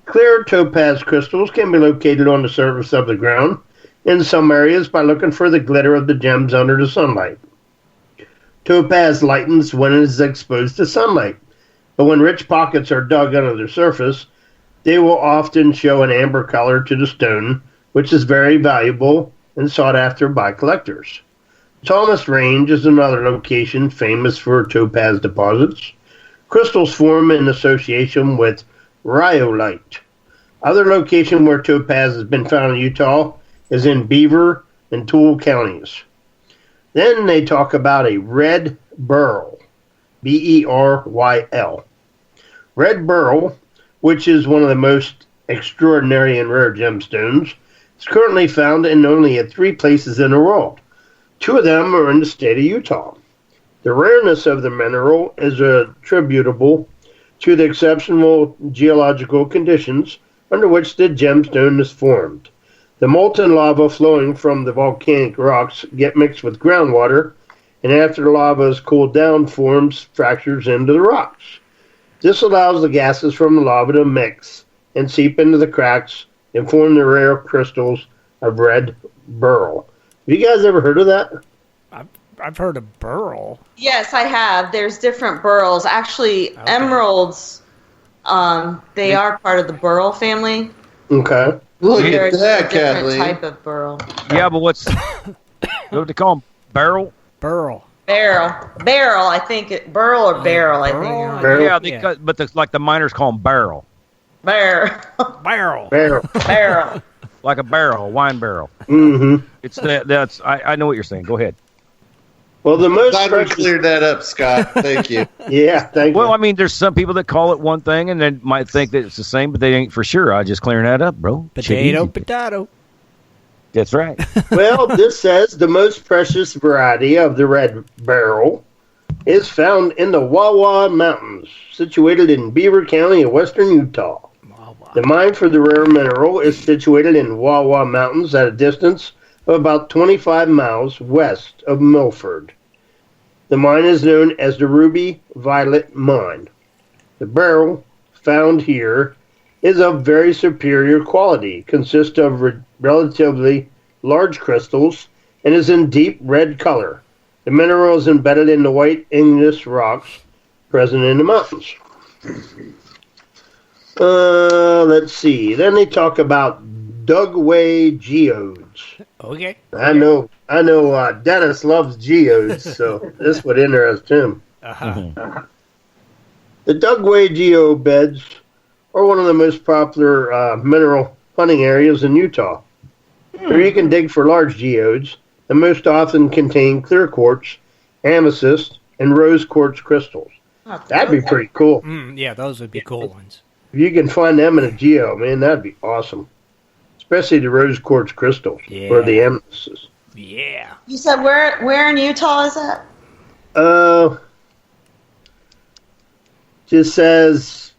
Clear topaz crystals can be located on the surface of the ground in some areas by looking for the glitter of the gems under the sunlight. Topaz lightens when it is exposed to sunlight, but when rich pockets are dug under the surface, they will often show an amber color to the stone, which is very valuable and sought after by collectors. Thomas Range is another location famous for topaz deposits. Crystals form in association with rhyolite. Other location where topaz has been found in Utah is in Beaver and Toole counties. Then they talk about a red beryl, B-E-R-Y-L. Red beryl, which is one of the most extraordinary and rare gemstones, is currently found in only 3 places in the world. 2 of them are in the state of Utah. The rareness of the mineral is attributable to the exceptional geological conditions under which the gemstone is formed. The molten lava flowing from the volcanic rocks get mixed with groundwater, and after the lava is cooled down, forms fractures into the rocks. This allows the gases from the lava to mix and seep into the cracks and form the rare crystals of red beryl. Have you guys ever heard of that? I've heard of beryl. Yes, I have. There's different beryls. Actually, okay. Emeralds, they are part of the beryl family. Okay. Look at that, Kathleen. Type of beryl. Yeah, but what they call them? Beryl? Beryl. Beryl, I think. Beryl or barrel, I think. Barrel. Yeah, but the miners call them barrel. Barrel. Like a barrel, a wine barrel. Mm-hmm. It's that's. I know what you're saying. Go ahead. Well, the most glad we cleared that up, Scott. Thank you. Yeah, thank you. Well, I mean, there's some people that call it one thing and they might think that it's the same, but they ain't for sure. I just clearing that up, bro. Potato. That's right. Well, this says the most precious variety of the red beryl is found in the Wawa Mountains, situated in Beaver County of western Utah. The mine for the rare mineral is situated in Wawa Mountains at a distance of about 25 miles west of Milford. The mine is known as the Ruby Violet Mine. The beryl found here is of very superior quality, consists of relatively large crystals, and is in deep red color. The mineral is embedded in the white igneous rocks present in the mountains. Let's see. Then they talk about Dugway geodes. Okay. I know. Dennis loves geodes, so this would interest him. Uh-huh. The Dugway geobeds are one of the most popular mineral hunting areas in Utah. Here you can dig for large geodes that most often contain clear quartz, amethyst, and rose quartz crystals. That'd be pretty cool. Yeah, those would be cool ones. If you can find them in a geo, man, that'd be awesome. Especially the rose quartz crystals or the amethyst. Yeah. You said where in Utah is that? Just says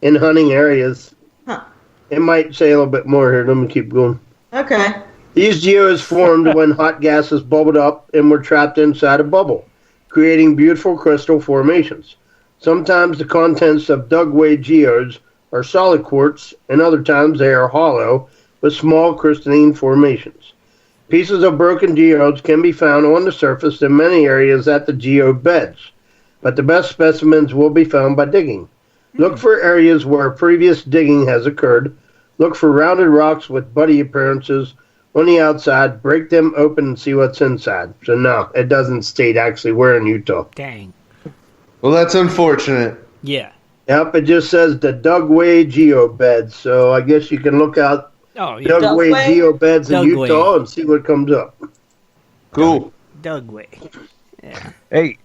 in hunting areas. Huh. It might say a little bit more here. Let me keep going. Okay. These geos formed when hot gases bubbled up and were trapped inside a bubble, creating beautiful crystal formations. Sometimes the contents of Dugway geodes are solid quartz, and other times they are hollow with small crystalline formations. Pieces of broken geodes can be found on the surface in many areas at the geode beds, but the best specimens will be found by digging. Look for areas where previous digging has occurred. Look for rounded rocks with buddy appearances on the outside. Break them open and see what's inside. So no, it doesn't state actually where in Utah. Dang. Well, that's unfortunate. Yeah. Yep, it just says the Dugway geobeds. So I guess you can look out Dugway geobeds in Utah and see what comes up. Cool. Dugway. Yeah. Hey,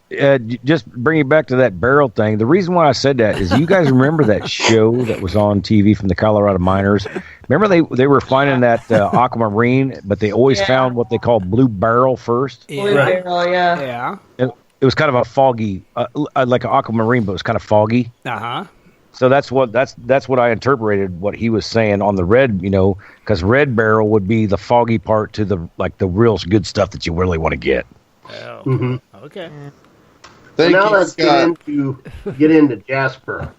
just bring it back to that barrel thing. The reason why I said that is you guys remember that show that was on TV from the Colorado miners? Remember they were finding that aquamarine, but they always found what they call blue barrel first? Blue barrel, Yeah. It was kind of a foggy, like an aquamarine, but it was kind of foggy. Uh-huh. So that's what I interpreted what he was saying on the red, because red barrel would be the foggy part to the real good stuff that you really want to get. Oh. Mm-hmm. Okay. Now let's get into Jasper.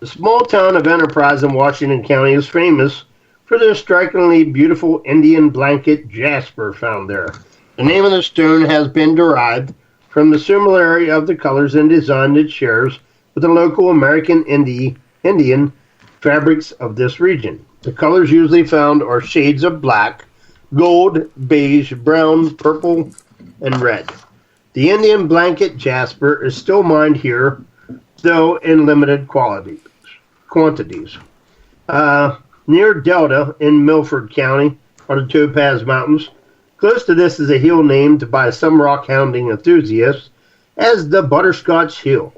The small town of Enterprise in Washington County is famous for their strikingly beautiful Indian blanket jasper found there. The name of the stone has been derived from the similarity of the colors and design it shares with the local American Indian fabrics of this region. The colors usually found are shades of black, gold, beige, brown, purple, and red. The Indian blanket jasper is still mined here, though in limited quantities. Near Delta in Milford County are the Topaz Mountains. Close to this is a hill named by some rock hounding enthusiasts as the Butterscotch Hill.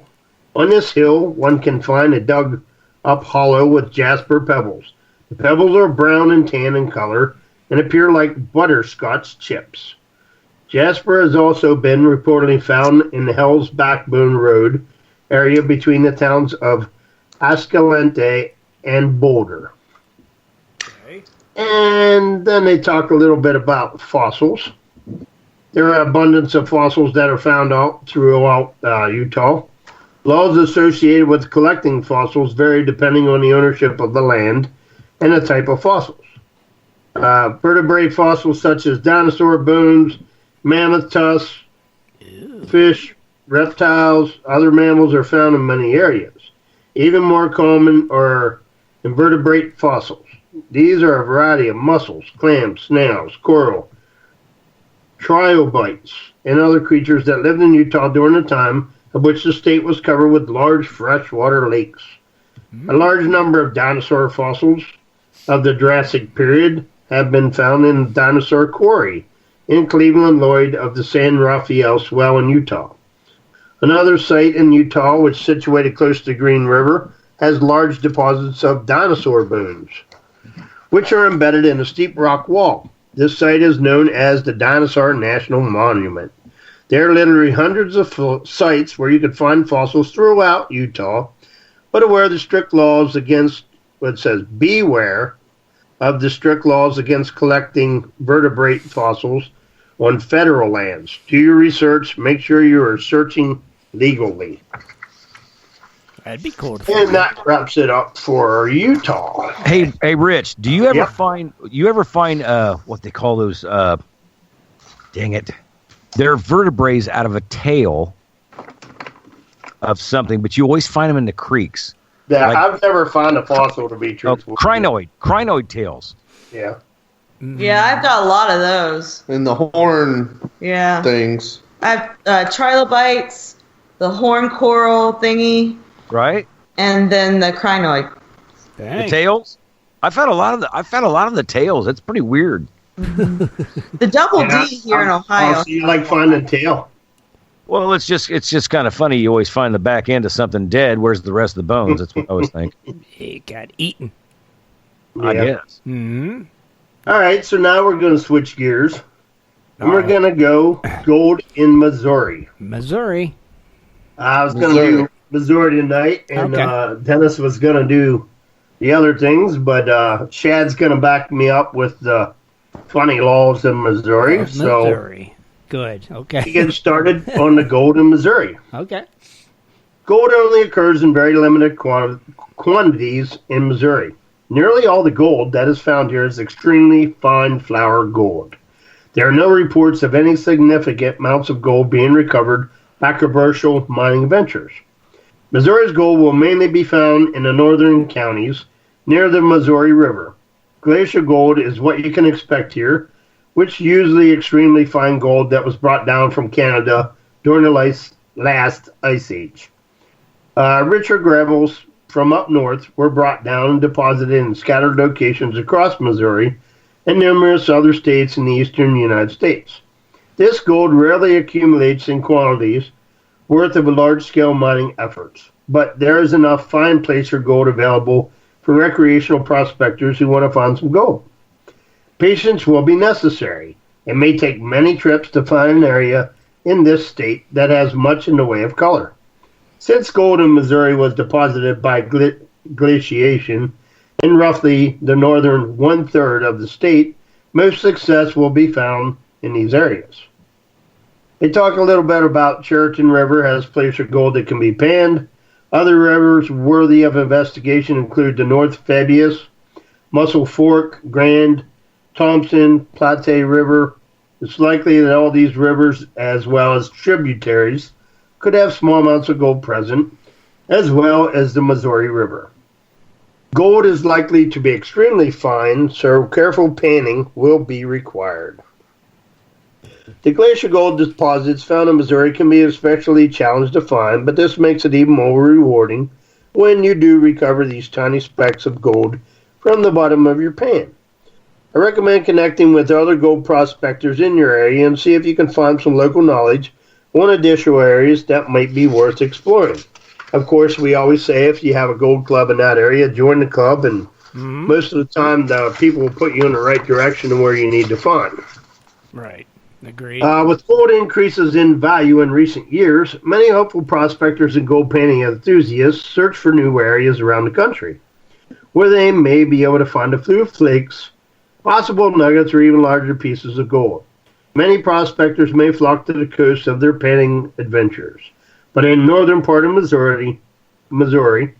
On this hill, one can find a dug-up hollow with jasper pebbles. The pebbles are brown and tan in color and appear like butterscotch chips. Jasper has also been reportedly found in the Hell's Backbone Road area between the towns of Escalante and Boulder. Okay. And then they talk a little bit about fossils. There are abundance of fossils that are found out throughout Utah. Laws associated with collecting fossils vary depending on the ownership of the land and the type of fossils. Vertebrate fossils such as dinosaur bones, mammoth tusks, fish, reptiles, other mammals are found in many areas. Even more common are invertebrate fossils. These are a variety of mussels, clams, snails, coral, triobites, and other creatures that lived in Utah during the time of which the state was covered with large freshwater lakes. A large number of dinosaur fossils of the Jurassic period have been found in the dinosaur quarry in Cleveland Lloyd of the San Rafael Swell in Utah. Another site in Utah, which is situated close to the Green River, has large deposits of dinosaur bones, which are embedded in a steep rock wall. This site is known as the Dinosaur National Monument. There are literally hundreds of sites where you can find fossils throughout Utah, but beware of the strict laws against collecting vertebrate fossils on federal lands. Do your research. Make sure you are searching legally. That'd be cool. And that wraps it up for Utah. Hey, Rich, do you ever find what they call those? Dang it, they're vertebrae out of a tail of something, but you always find them in the creeks. Yeah, I've never found a fossil to be truthful. Crinoid tails. Yeah. Mm-hmm. Yeah, I've got a lot of those. And the horn things. I have trilobites, the horn coral thingy, right? And then the crinoid. Dang. The tails. I found a lot of the tails. It's pretty weird. The double D here in Ohio. So you like finding tail? Well, it's just kind of funny. You always find the back end of something dead. Where's the rest of the bones? That's what I always think. He got eaten. I guess. Mm-hmm. All right, so now we're going to switch gears. And we're going to go gold in Missouri. Missouri. I was going to do Missouri tonight, and Dennis was going to do the other things, but Shad's going to back me up with the funny laws in Missouri. Missouri. Good. Okay. We get started on the gold in Missouri. Okay. Gold only occurs in very limited quantities in Missouri. Nearly all the gold that is found here is extremely fine flour gold. There are no reports of any significant amounts of gold being recovered by commercial mining ventures. Missouri's gold will mainly be found in the northern counties near the Missouri River. Glacier gold is what you can expect here, which usually extremely fine gold that was brought down from Canada during the last ice age. Richer gravels from up north were brought down and deposited in scattered locations across Missouri and numerous other states in the eastern United States. This gold rarely accumulates in quantities worth of large-scale mining efforts, but there is enough fine placer gold available for recreational prospectors who want to find some gold. Patience will be necessary. It may take many trips to find an area in this state that has much in the way of color. Since gold in Missouri was deposited by glaciation in roughly the northern one-third of the state, most success will be found in these areas. They talk a little bit about Chariton River has placer gold that can be panned. Other rivers worthy of investigation include the North Fabius, Muscle Fork, Grand, Thompson, Platte River. It's likely that all these rivers, as well as tributaries, could have small amounts of gold present, as well as the Missouri River. Gold is likely to be extremely fine, so careful panning will be required. The glacier gold deposits found in Missouri can be especially challenged to find, but this makes it even more rewarding when you do recover these tiny specks of gold from the bottom of your pan. I recommend connecting with other gold prospectors in your area and see if you can find some local knowledge on additional areas that might be worth exploring. Of course, we always say if you have a gold club in that area, join the club, and most of the time the people will put you in the right direction to where you need to find. Right. Agreed. With gold increases in value in recent years, many hopeful prospectors and gold panning enthusiasts search for new areas around the country where they may be able to find a few flakes, possible nuggets, or even larger pieces of gold. Many prospectors may flock to the coast of their panning adventures, but in the northern part of Missouri,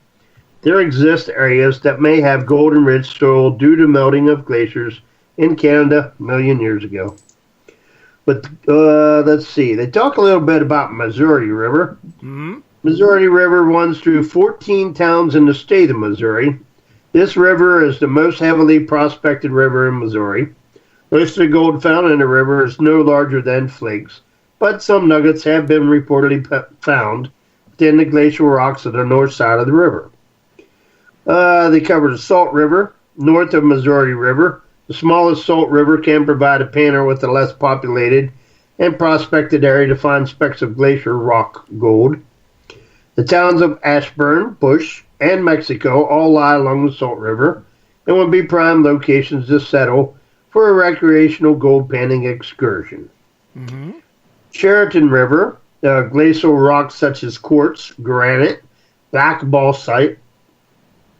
there exist areas that may have gold-enriched soil due to melting of glaciers in Canada a million years ago. But let's see. They talk a little bit about Missouri River. Missouri River runs through 14 towns in the state of Missouri. This river is the most heavily prospected river in Missouri. Most of the gold found in the river is no larger than flakes, but some nuggets have been reportedly found within the glacial rocks of the north side of the river. They cover the Salt River, north of Missouri River. The smallest salt river can provide a panner with a less populated and prospected area to find specks of glacier rock gold. The towns of Ashburn, Bush, and Mexico all lie along the Salt River and would be prime locations to settle for a recreational gold panning excursion. Chariton River, glacial rocks such as quartz, granite, black bauxite,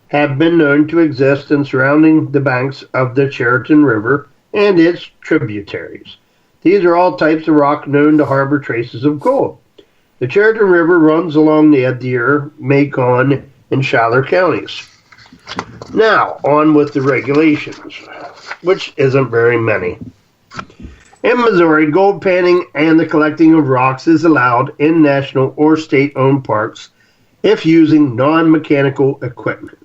have been known to exist in surrounding the banks of the Chariton River and its tributaries. These are all types of rock known to harbor traces of gold. The Chariton River runs along the Adair, Macon, and Schuyler counties. Now, on with the regulations, which isn't very many. In Missouri, gold panning and the collecting of rocks is allowed in national or state-owned parks if using non-mechanical equipment.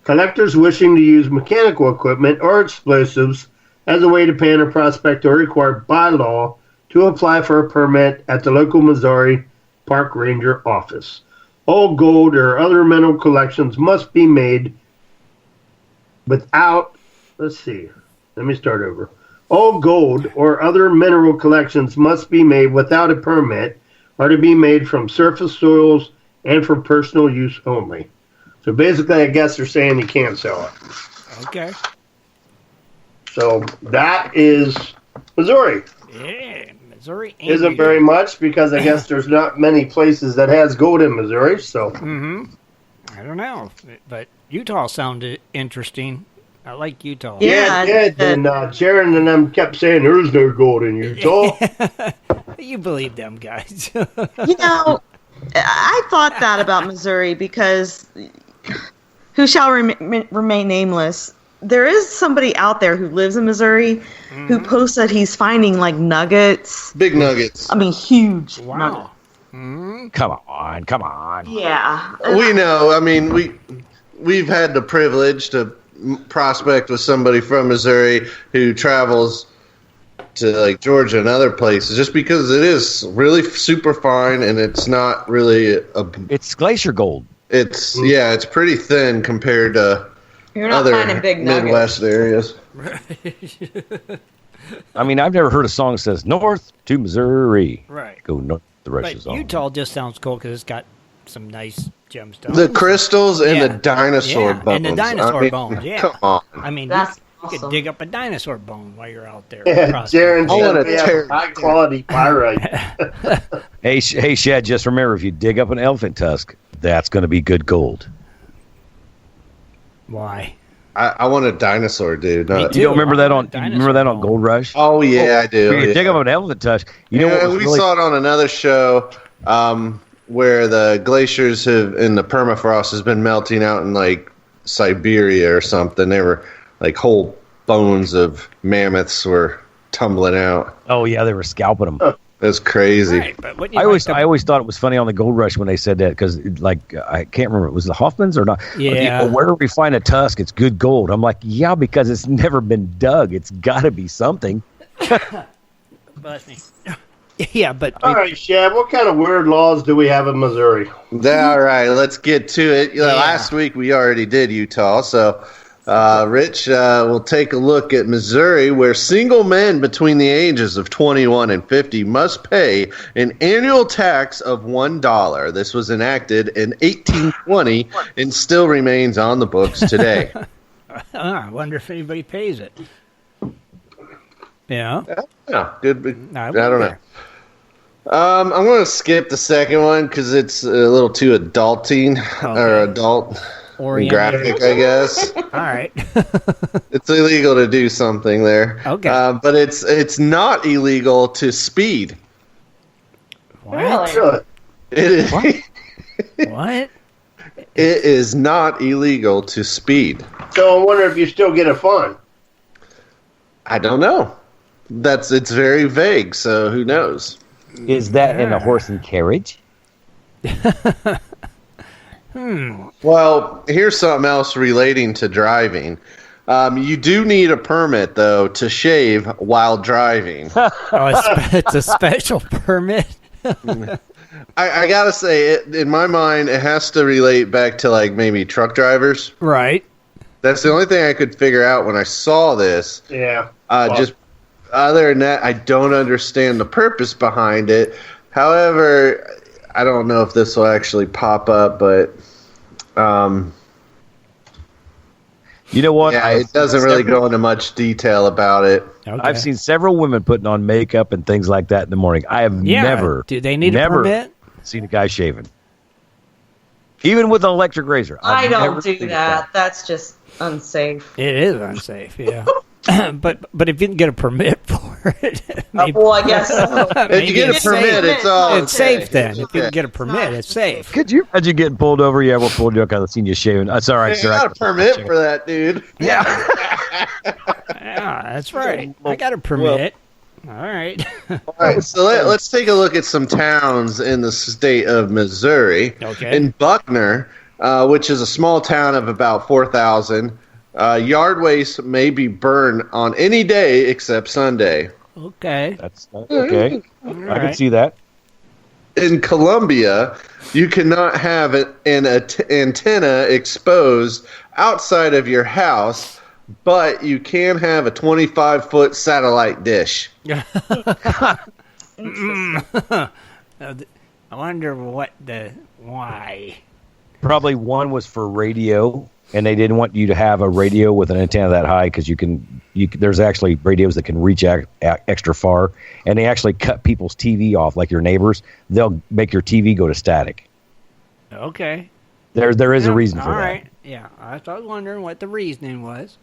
Collectors wishing to use mechanical equipment or explosives as a way to pan or prospect are required by law to apply for a permit at the local Missouri Park Ranger Office. All gold or other mineral collections must be made without, All gold or other mineral collections must be made without a permit, are to be made from surface soils and for personal use only. So basically, I guess they're saying you can't sell it. Okay. So that is Missouri. Yeah, Missouri. Isn't very much because I guess there's not many places that has gold in Missouri. So. I don't know, but Utah sounded interesting. I like Utah. Yeah, it did. And Sharon and them kept saying there is no gold in Utah. You believe them guys. I thought that about Missouri because who shall remain nameless. There is somebody out there who lives in Missouri who posts that he's finding like nuggets. Big nuggets. I mean, huge. Wow. Come on. Yeah. We know. I mean, we've had the privilege to prospect with somebody from Missouri who travels to like Georgia and other places just because it is really super fine and it's not really it's glacier gold. It's pretty thin compared to You're not other finding big Midwest areas. I mean, I've never heard a song that says north to Missouri. Right. Go north the rest But is on. Utah just sounds cool because it's got some nice gemstones. The crystals and the dinosaur bones. And the dinosaur bones, yeah. Come on. I mean, That's you could awesome. dig up a dinosaur bone while you're out there. Yeah, Jaron I wanna said we have tear- high quality pyrite. Hey, Shad, just remember, if you dig up an elephant tusk, that's going to be good gold. Why? I want a dinosaur, dude. Me Not, too. You don't remember that I on? want You dinosaur remember that on bone. Gold Rush? oh, yeah, I do. If you yeah. dig up an elephant tusk, you know what Yeah, was we really saw it on another show where the glaciers and the permafrost has been melting out in like Siberia or something. They were like whole bones of mammoths were tumbling out. Oh yeah, they were scalping them. That's crazy. Right, but what I always thought it was funny on the Gold Rush when they said that because like I can't remember, was it the Hoffmans or not? Yeah. Well, wherever we find a tusk, it's good gold. I'm like, yeah, because it's never been dug. It's got to be something. Bless me. Yeah, but All right, Shad, what kind of weird laws do we have in Missouri? All right, let's get to it. Last week we already did Utah, so Rich will take a look at Missouri, where single men between the ages of 21 and 50 must pay an annual tax of $1. This was enacted in 1820 and still remains on the books today. I wonder if anybody pays it. Yeah. Yeah, good. I don't know. wonder. I'm going to skip the second one because it's a little too adulting or adult Oriented. graphic, I guess. All right. It's illegal to do something there. Okay. But it's not illegal to speed. What? Really? It is. What? It is not illegal to speed. So I wonder if you still get a fine. I don't know. It's very vague, so who knows? Is that in a horse and carriage? Well, here's something else relating to driving. You do need a permit, though, to shave while driving. It's a special permit. I gotta say, in my mind, it has to relate back to like maybe truck drivers. Right. That's the only thing I could figure out when I saw this. Yeah. Just other than that, I don't understand the purpose behind it. However, I don't know if this will actually pop up, but You know what? yeah, it doesn't really go into much detail about it. Okay. I've seen several women putting on makeup and things like that in the morning. I have never. Do they need a permit? Seen a guy shaving, even with an electric razor. I I've never don't do seen that. That's just unsafe. It is unsafe, yeah. but if you can get a permit for it, maybe, Well, I guess so. If you get a it's permit, safe. it's all It's okay. safe then. If you can get a permit, it's safe. Could you imagine getting pulled over? Yeah, we'll pull you up. I've seen you shaving. That's all right, Hey, sir. I got a permit for that, dude. Yeah, that's right. I got a permit. All right. All right, so let's take a look at some towns in the state of Missouri. Okay. In Buckner, which is a small town of about 4,000, yard waste may be burned on any day except Sunday. Okay. That's okay. I right. can see that. in Colombia, you cannot have an antenna exposed outside of your house, but you can have a 25-foot satellite dish. I wonder why. Probably one was for radio, and they didn't want you to have a radio with an antenna that high because there's actually radios that can reach extra far, and they actually cut people's TV off, like your neighbors. They'll make your TV go to static. Okay. There is a reason for all that. Right. Yeah, I was wondering what the reasoning was.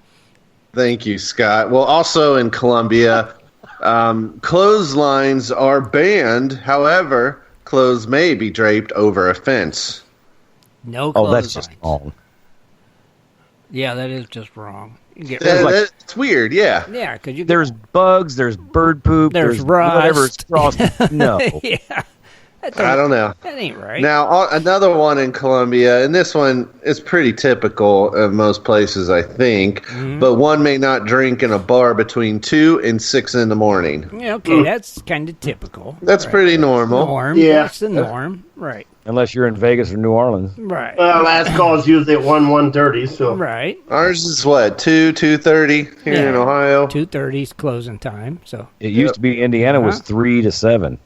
Thank you, Scott. Well, also in Colombia, clotheslines are banned. However, clothes may be draped over a fence. No clotheslines. Oh, that's just wrong. Yeah, that is just wrong. It's weird, yeah. Yeah, because there's bugs, there's bird poop, there's rust. Whatever's no. Yeah. I don't know. That ain't right. Now, another one in Colombia, and this one is pretty typical of most places, I think, but one may not drink in a bar between 2 and 6 in the morning. Yeah, okay, that's kind of typical. That's pretty normal. Yeah. That's the norm. Right. Unless you're in Vegas or New Orleans. Right. Well, last call is usually at 1:30, so. Right. Ours is what, 2:30 here in Ohio? 2:30 is closing time, so. It used to be Indiana was 3 to 7.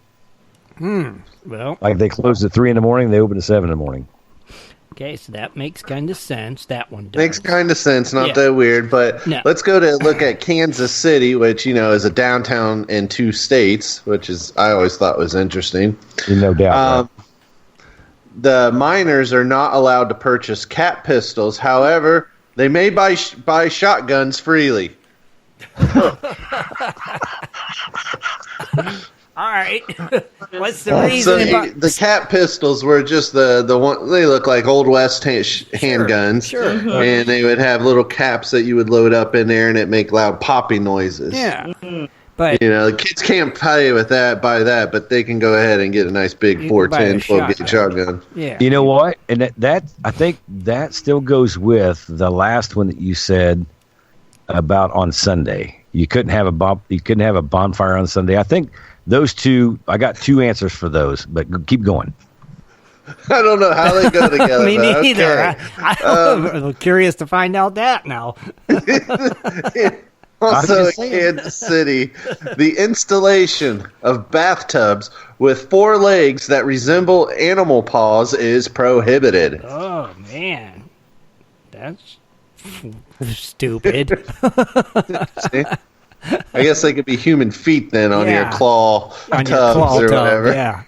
Well. Like they closed at 3 in the morning, they opened at 7 in the morning. Okay, so that makes kind of sense. That one does. Makes kind of sense, not that weird, but let's go to look at Kansas City, which, is a downtown in 2 states, which is I always thought was interesting. No doubt. The minors are not allowed to purchase cat pistols. However, they may buy shotguns freely. All right. What's the reason? The cat pistols were just the one. They look like Old West handguns. Sure. And they would have little caps that you would load up in there, and it make loud popping noises. Yeah. But the kids can't buy that, but they can go ahead and get a nice big 410 12-gauge shotgun. Yeah. You know what? And that I think that still goes with the last one that you said about on Sunday. You couldn't have a bonfire on Sunday. I think those two. I got 2 answers for those, but keep going. I don't know how they go together. Me neither. Okay. I'm curious to find out that now. Also in Kansas City, the installation of bathtubs with 4 legs that resemble animal paws is prohibited. Oh, man. That's stupid. See? I guess they could be human feet then on your claw tubs or whatever. Yeah.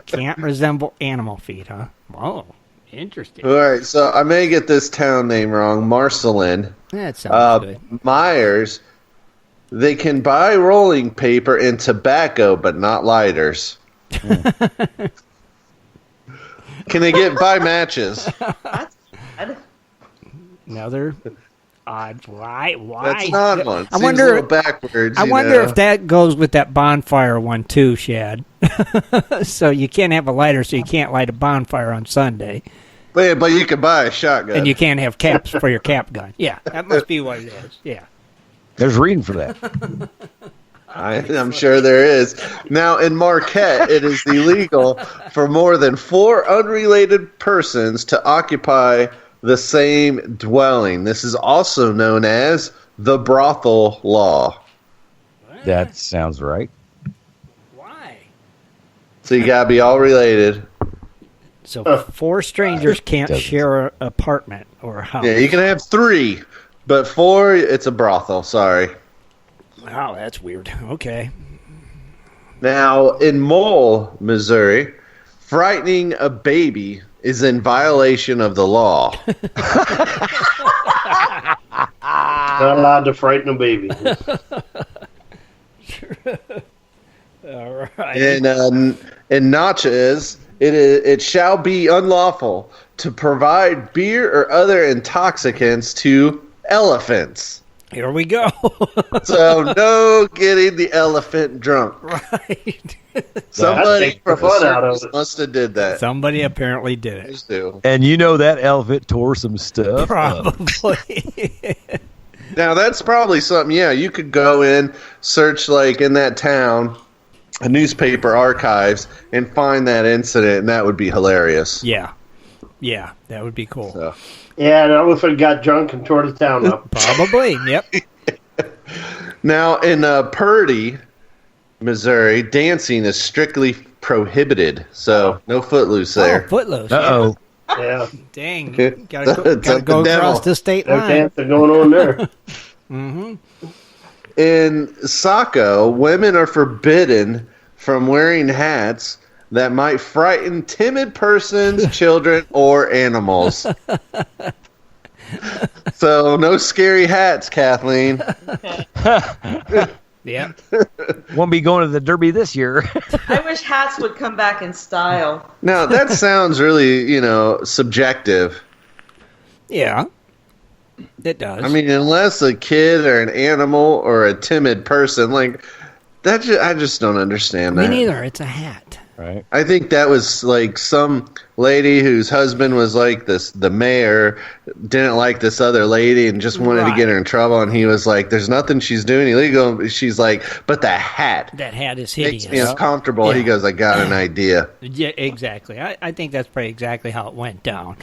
Can't resemble animal feet, huh? Whoa. Interesting. All right, so I may get this town name wrong. Marcelin. That sounds good. Myers. They can buy rolling paper and tobacco, but not lighters. Can they buy matches? Another odd. Why? That's an odd one. I Seems wonder. a little backwards. I wonder if that goes with that bonfire one too, Shad. So you can't have a lighter, so you can't light a bonfire on Sunday. But you can buy a shotgun. And you can't have caps for your cap gun. Yeah, that must be what it is. Yeah. There's reading for that. I'm sure there is. Now, in Marquette, it is illegal for more than 4 unrelated persons to occupy the same dwelling. This is also known as the brothel law. That sounds right. Why? So you got to be all related. So 4 strangers can't share an apartment or a house. Yeah, you can have 3, but 4, it's a brothel. Sorry. Wow, that's weird. Okay. Now, in Mole, Missouri, frightening a baby is in violation of the law. Not allowed to frighten a baby. All right. In Natchez, it shall be unlawful to provide beer or other intoxicants to elephants. Here we go. So no getting the elephant drunk. Right. Somebody from fun out of it. must have did that. Somebody apparently did it. Just do. And that elephant tore some stuff. Probably. Now that's probably something. Yeah, you could go in, search like in that town, newspaper archives and find that incident, and that would be hilarious. Yeah, that would be cool. So. Yeah, and Elephant got drunk and tore the town up. Probably, yep. Now, in Purdy, Missouri, dancing is strictly prohibited, so no footloose there. Oh, footloose. Uh-oh. Yeah. Dang. It's Gotta like go the across devil. the state No line. dancing going on there. In Saco, women are forbidden from wearing hats that might frighten timid persons, children, or animals. So, no scary hats, Kathleen. Yeah. Won't be going to the Derby this year. I wish hats would come back in style. Now, that sounds really, subjective. Yeah. It does. I mean, unless a kid or an animal or a timid person, like, I just don't understand Me that. neither. It's a hat. Right. I think that was like some lady whose husband was like the mayor, didn't like this other lady and just wanted to get her in trouble. And he was like, there's nothing she's doing illegal. She's like, but the hat. That hat is Makes hideous. me uncomfortable. Yeah. He goes, I got an idea. Yeah, exactly. I think that's pretty exactly how it went down.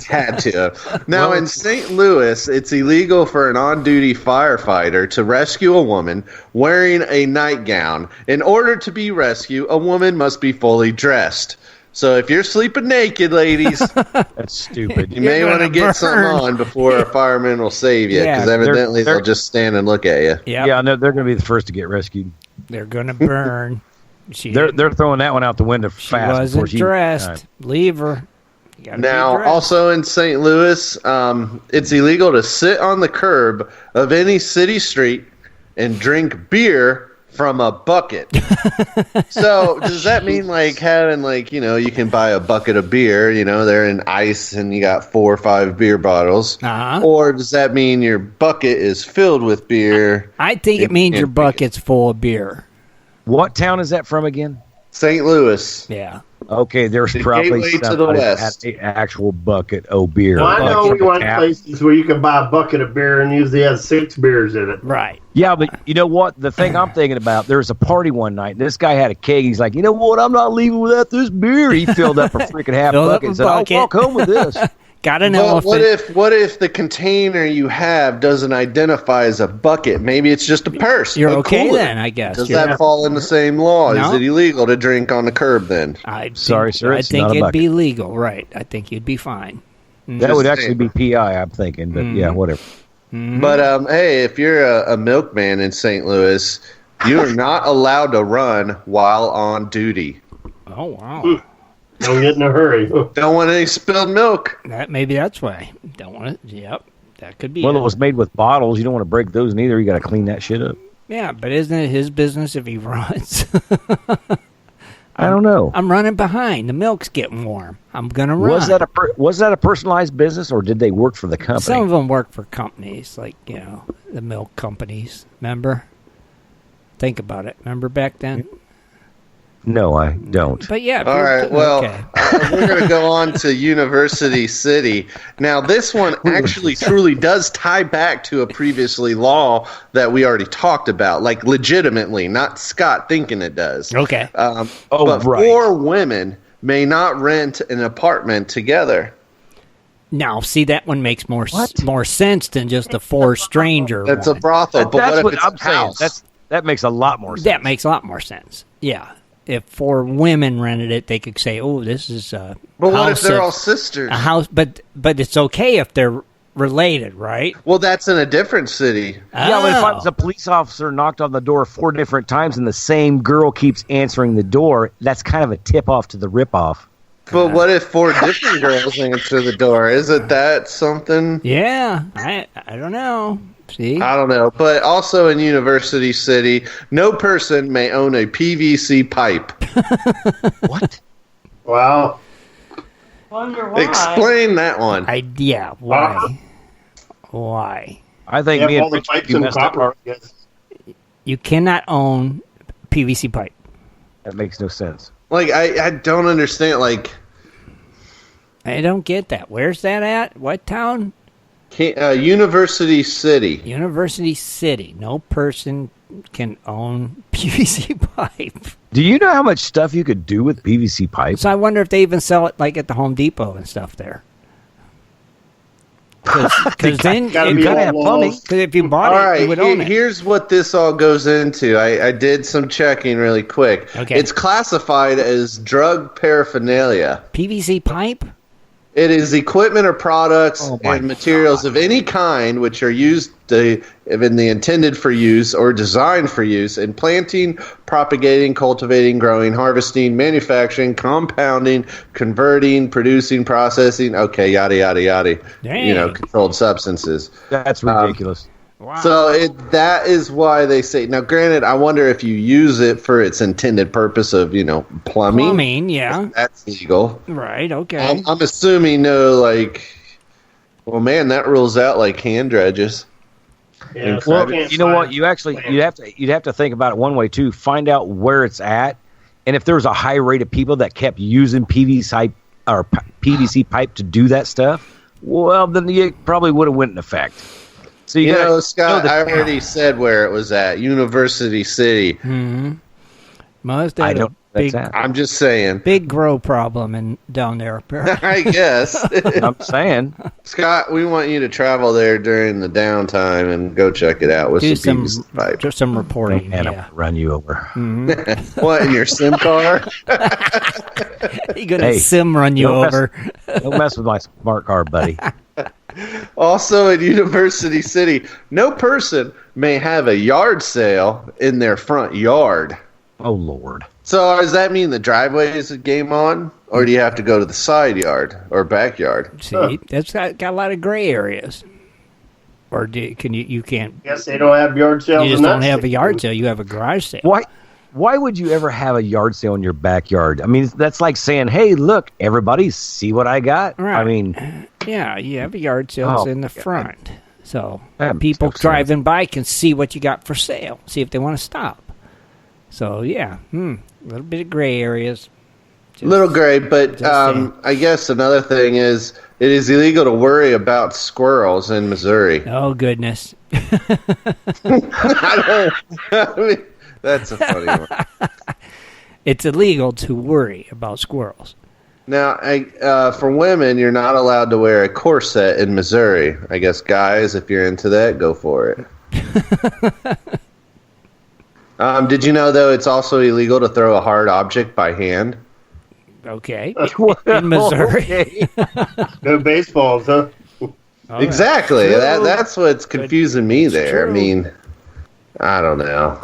Had to. Now, in St. Louis, it's illegal for an on-duty firefighter to rescue a woman wearing a nightgown. In order to be rescued, a woman must be fully dressed. So if you're sleeping naked, ladies, That's stupid. you may You're want to gonna get burn. something on before a fireman will save you, Yeah, because they're- evidently they're- they'll just stand and look at you. Yep. Yeah, no, they're going to be the first to get rescued. They're going to burn. They're throwing that one out the window she fast. before wasn't dressed. Leave her. You gotta be Now, dressed. also in St. Louis, it's illegal to sit on the curb of any city street and drink beer from a bucket. So, does that mean like having you can buy a bucket of beer, they're in ice and you got 4 or 5 beer bottles? Uh-huh. Or does that mean your bucket is filled with beer? I think it means your bucket's full of beer. What town is that from again? St. Louis. Yeah. Okay, there's The probably gateway to the somebody that west. had an actual bucket of beer. Well, I know Like we went tap. places where you can buy a bucket of beer and usually has 6 beers in it. Right. Yeah, but you know what? The thing I'm thinking about, there was a party one night. And this guy had a keg. He's like, you know what? I'm not leaving without this beer. He filled up a freaking half Filled up bucket a and said, I'll bucket. walk home with this. Got an But elephant. what if the container you have doesn't identify as a bucket? Maybe it's just a purse. You're a okay cooler. then, I guess. Does You're- that fall in the same law? No. Is it illegal to drink on the curb then? Sorry, sir, I it's think not a it'd bucket. be legal. Right. I think you'd be fine. That would Just actually be PI, I'm thinking. But yeah, whatever. But hey, if you're a milkman in St. Louis, you are not allowed to run while on duty. Oh, wow. Don't get in a hurry. Don't want any spilled milk. Maybe that's why. Don't want it. Yep. That could be Well, it. it was made with bottles. You don't want to break those neither. You got to clean that shit up. Yeah, but isn't it his business if he runs? I don't know. I'm running behind. The milk's getting warm. I'm going to run. Was that a personalized business, or did they work for the company? Some of them work for companies, like, the milk companies. Remember? Think about it. Remember back then? No, I don't. But yeah. All right, well, okay. we're going to go on to University City. Now, this one actually truly does tie back to a previously law that we already talked about, like legitimately, not Scott thinking it does. Okay. But right. 4 women may not rent an apartment together. Now, see, that one makes more sense than just a 4 stranger That's one. a brothel, but That's what if it's I'm a saying. house? That makes a lot more sense. That makes a lot more sense. Yeah. If 4 women rented it, they could say, "Oh, this is a But what if house they're of- all sisters? a house." But it's okay if they're related, right? Well, that's in a different city. Yeah, but if I was Oh. a police officer knocked on the door 4 different times and the same girl keeps answering the door, that's kind of a tip-off to the rip-off. But what if 4 different girls answer the door? Isn't that something? Yeah, I don't know. See, I don't know. But also in University City, no person may own a PVC pipe. What? Wow. Wonder why. Explain that one. why? Why? I think They me have and all the Rich pipes you and messed up. copper, I guess. You cannot own PVC pipe. That makes no sense. Like, I don't understand. Like, I don't get that. Where's that at? What town? University City. University City. No person can own PVC pipe. Do you know how much stuff you could do with PVC pipe? So I wonder if they even sell it like at the Home Depot and stuff there. Because then you gotta have plumbing. Because if you bought you would own it. Here's what this all goes into. I did some checking really quick. Okay. It's classified as drug paraphernalia. PVC pipe? It is equipment or products and materials of any kind which are used in the intended for use or designed for use in planting, propagating, cultivating, growing, harvesting, manufacturing, compounding, converting, producing, processing. Okay, yada yada yada. Dang. Controlled substances. That's ridiculous. Wow. So that is why they say. Now, granted, I wonder if you use it for its intended purpose of, plumbing. Plumbing, yeah. That's legal. Right, okay. I'm assuming well, man, that rules out like hand dredges. Yeah, Well, you know what? You'd have to think about it one way too. Find out where it's at, and if there was a high rate of people that kept using PVC pipe to do that stuff, well, then you probably would have went in effect. So Scott, I already said where it was at. University City. Mm-hmm. Must have a big, I'm just saying. Big grow problem down there. I guess. I'm saying. Scott, we want you to travel there during the downtime and go check it out with some PVC pipe. Just some reporting. And I'll run you over. Mm-hmm. What, in your sim car? He's going to sim run you over. Don't mess with my smart car, buddy. Also at University City, no person may have a yard sale in their front yard. Oh, Lord. So does that mean the driveway is a game on? Or do you have to go to the side yard or backyard? See, that's got a lot of gray areas. Or you can't... Guess they don't have yard sales. You just don't have a yard sale. You have a garage sale. Why would you ever have a yard sale in your backyard? I mean, that's like saying, hey, look, everybody, see what I got? Right. I mean... Yeah, you have a yard sales in the front. So That people makes driving by can see what you got for sale, see if they want to stop. So, yeah, a little bit of gray areas. Little gray, but I guess another thing is it is illegal to worry about squirrels in Missouri. Oh, goodness. I mean, that's a funny one. It's illegal to worry about squirrels. Now, for women, you're not allowed to wear a corset in Missouri. I guess, guys, if you're into that, go for it. Did you know, though, it's also illegal to throw a hard object by hand? Okay. In Missouri. No baseballs, huh? Oh, exactly. That's what's confusing me there. True. I mean, I don't know.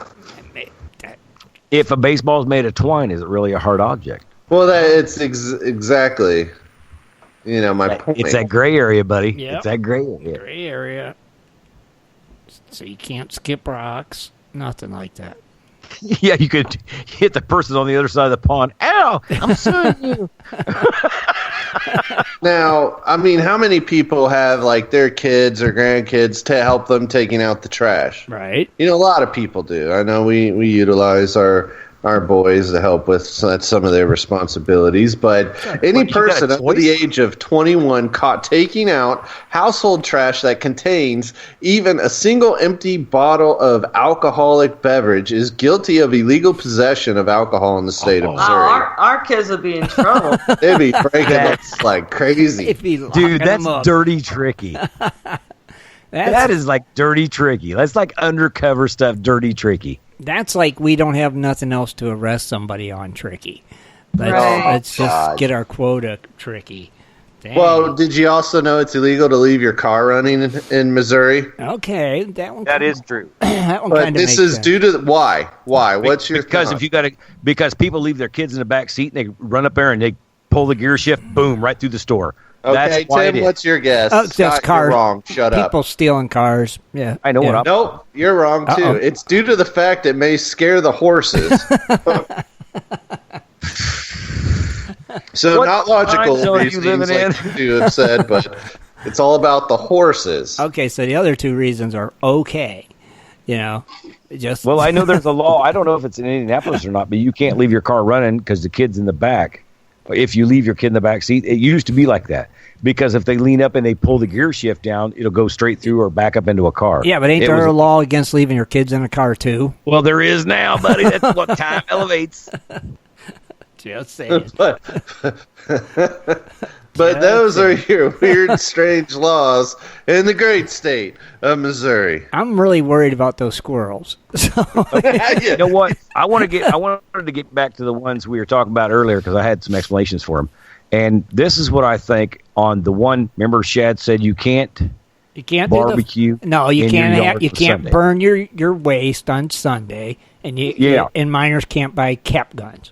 If a baseball's made of twine, is it really a hard object? Well, it's exactly, my point. It's that gray area, buddy. Yep. It's that gray area. Gray area. So you can't skip rocks. Nothing like that. Yeah, you could hit the person on the other side of the pond. Ow! I'm suing you. Now, I mean, how many people have, their kids or grandkids to help them taking out the trash? Right. A lot of people do. I know we utilize our boys to help with some of their responsibilities, but any person under the age of 21 caught taking out household trash that contains even a single empty bottle of alcoholic beverage is guilty of illegal possession of alcohol in the state of Missouri. Our kids would be in trouble. They'd be breaking us like crazy. Dude, that's dirty tricky. That is like dirty tricky. That's like undercover stuff, dirty tricky. That's like we don't have nothing else to arrest somebody on tricky. Let's just get our quota tricky. Dang. Well, did you also know it's illegal to leave your car running in Missouri? Okay, that is true. That one but this is due to why? What's your thought? Because people leave their kids in the back seat and they run up there and they pull the gear shift, boom, right through the store. Okay, Tim, what's your guess? Oh, Scott, cars. You're wrong. Shut up. People stealing cars. Yeah, I know what I'm. Nope, you're wrong too. Uh-oh. It's due to the fact it may scare the horses. So what not logical reasons, like you have said, but it's all about the horses. Okay, so the other two reasons are okay. Well, I know there's a law. I don't know if it's in Indianapolis or not, but you can't leave your car running because the kid's in the back. If you leave your kid in the back seat, it used to be like that. because if they lean up and they pull the gear shift down, it'll go straight through or back up into a car. Yeah, but ain't there a law against leaving your kids in a car, too? Well, there is now, buddy. That's what time elevates. Just saying. But those are your weird, strange laws in the great state of Missouri. I'm really worried about those squirrels. So. You know what? I wanted to get back to the ones we were talking about earlier because I had some explanations for them. And this is what I think on the one. Remember, Shad said you can't barbecue. No, you can't. You can't burn your waste on Sunday, and and minors can't buy cap guns.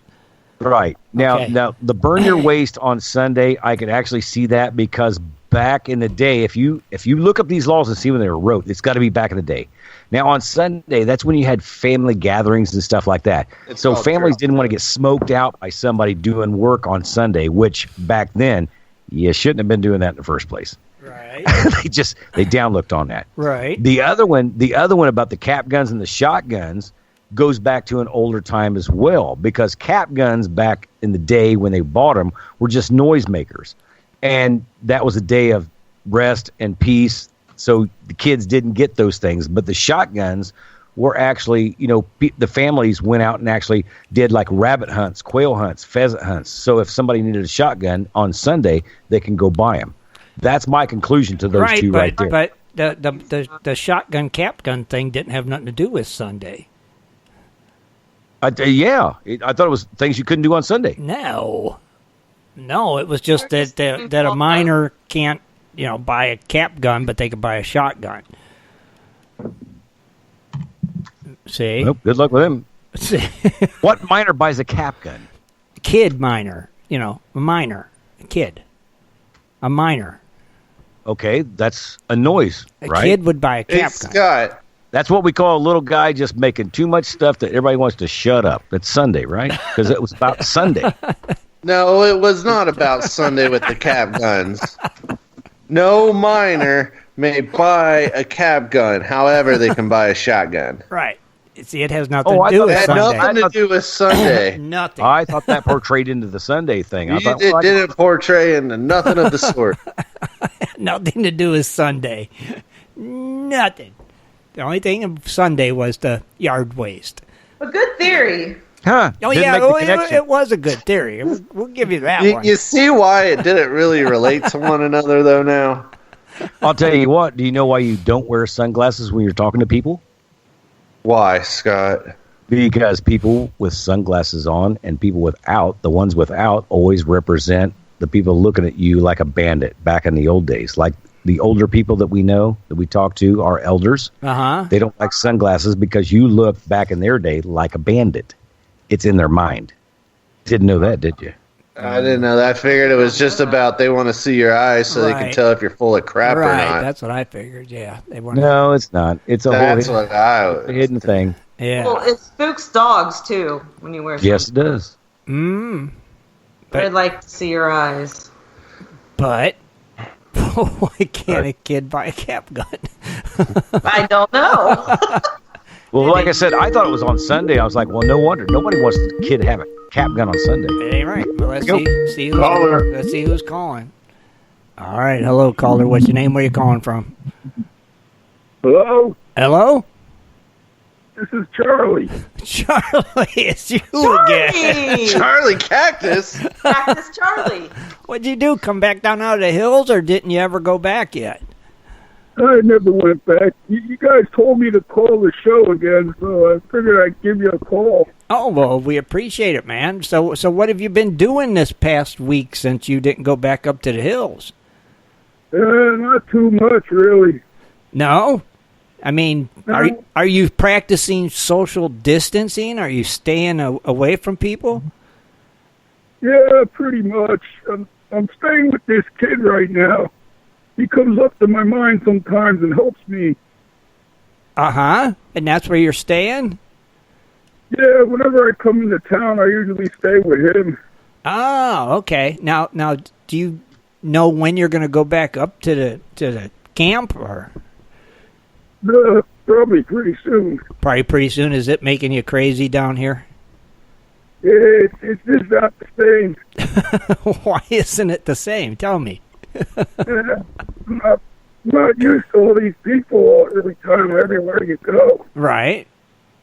Right. Now, the burn your waste on Sunday, I could actually see that because back in the day, if you look up these laws and see when they were wrote, it's got to be back in the day. Now, on Sunday, that's when you had family gatherings and stuff like that. So families didn't want to get smoked out by somebody doing work on Sunday, which back then, you shouldn't have been doing that in the first place. Right. they downlooked on that. Right. The other one about the cap guns and the shotguns goes back to an older time as well, because cap guns back in the day when they bought them were just noisemakers, and that was a day of rest and peace, so the kids didn't get those things. But the shotguns were actually, the families went out and actually did like rabbit hunts, quail hunts, pheasant hunts. So if somebody needed a shotgun on Sunday, they can go buy them. That's my conclusion to those two right there. But the shotgun cap gun thing didn't have nothing to do with Sunday. I thought it was things you couldn't do on Sunday. No, it was just that a minor can't, buy a cap gun, but they can buy a shotgun. See? Well, good luck with him. What minor buys a cap gun? Kid minor, a minor, a kid, a minor. Okay, that's a noise, right? A kid would buy a cap gun. Scott. That's what we call a little guy just making too much stuff that everybody wants to shut up. It's Sunday, right? Because it was about Sunday. No, it was not about Sunday with the cap guns. No minor may buy a cap gun. However, they can buy a shotgun. Right. See, it has nothing to do with Sunday. It had nothing to do with Sunday. Nothing. I thought that portrayed into the Sunday thing. It didn't portray into nothing of the sort. Nothing to do with Sunday. Nothing. The only thing of Sunday was the yard waste. A good theory. Huh. Oh, it was a good theory. We'll give you that one. You see why it didn't really relate to one another, though, now? I'll tell you what. Do you know why you don't wear sunglasses when you're talking to people? Why, Scott? Because people with sunglasses on and people without, the ones without, always represent the people looking at you like a bandit back in the old days. Like the older people that we know, that we talk to, our elders, they don't like sunglasses because you look back in their day like a bandit. It's in their mind. Didn't know that, did you? I didn't know that. I figured it was just about they want to see your eyes so they can tell if you're full of crap or not. That's what I figured, yeah. No, it's not. It's a whole hidden thing. Yeah. Well, it spooks dogs, too, when you wear something. Yes, it does. But I'd like to see your eyes. But why can't a kid buy a cap gun? I don't know. Well, like I said, I thought it was on Sunday. I was like, well, no wonder. Nobody wants the kid to have a cap gun on Sunday. It ain't right. Well, let's see who's calling. All right. Hello, caller. What's your name? Where you calling from? Hello? Hello? This is Charlie. Charlie, it's you again. Charlie Cactus? Cactus Charlie. What'd you do? Come back down out of the hills, or didn't you ever go back yet? I never went back. You guys told me to call the show again, so I figured I'd give you a call. Oh, well, we appreciate it, man. So what have you been doing this past week since you didn't go back up to the hills? Not too much, really. No? I mean, are you practicing social distancing? Are you staying away from people? Yeah, pretty much. I'm staying with this kid right now. He comes up to my mind sometimes and helps me. Uh-huh. And that's where you're staying? Yeah, whenever I come into town, I usually stay with him. Oh, okay. Now, do you know when you're going to go back up to the camp, or? Probably pretty soon. Probably pretty soon. Is it making you crazy down here? Yeah, it's just not the same. Why isn't it the same? Tell me. I'm not used to all these people every time, everywhere you go. Right.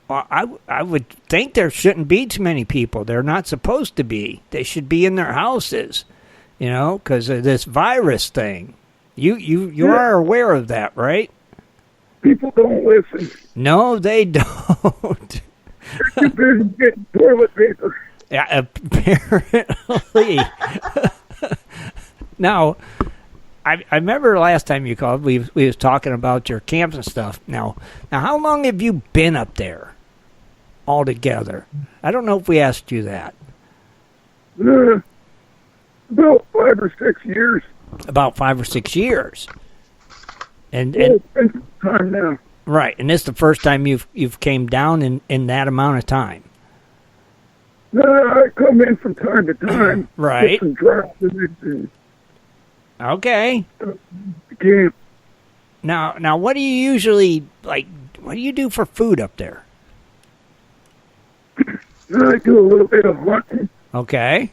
Well, I would think there shouldn't be too many people. They're not supposed to be. They should be in their houses, because of this virus thing. You are aware of that, right? People don't listen. No, they don't. They're too busy getting toilet paper. Yeah, apparently. Now, I remember last time you called, we was talking about your camps and stuff. Now, how long have you been up there altogether? I don't know if we asked you that. About 5 or 6 years. About 5 or 6 years. And it's been some time now. Right, and this is the first time you've came down in that amount of time. No, I come in from time to time. Right. Get some drops in it and okay. Camp. Now, what do you usually like? What do you do for food up there? I do a little bit of hunting. Okay.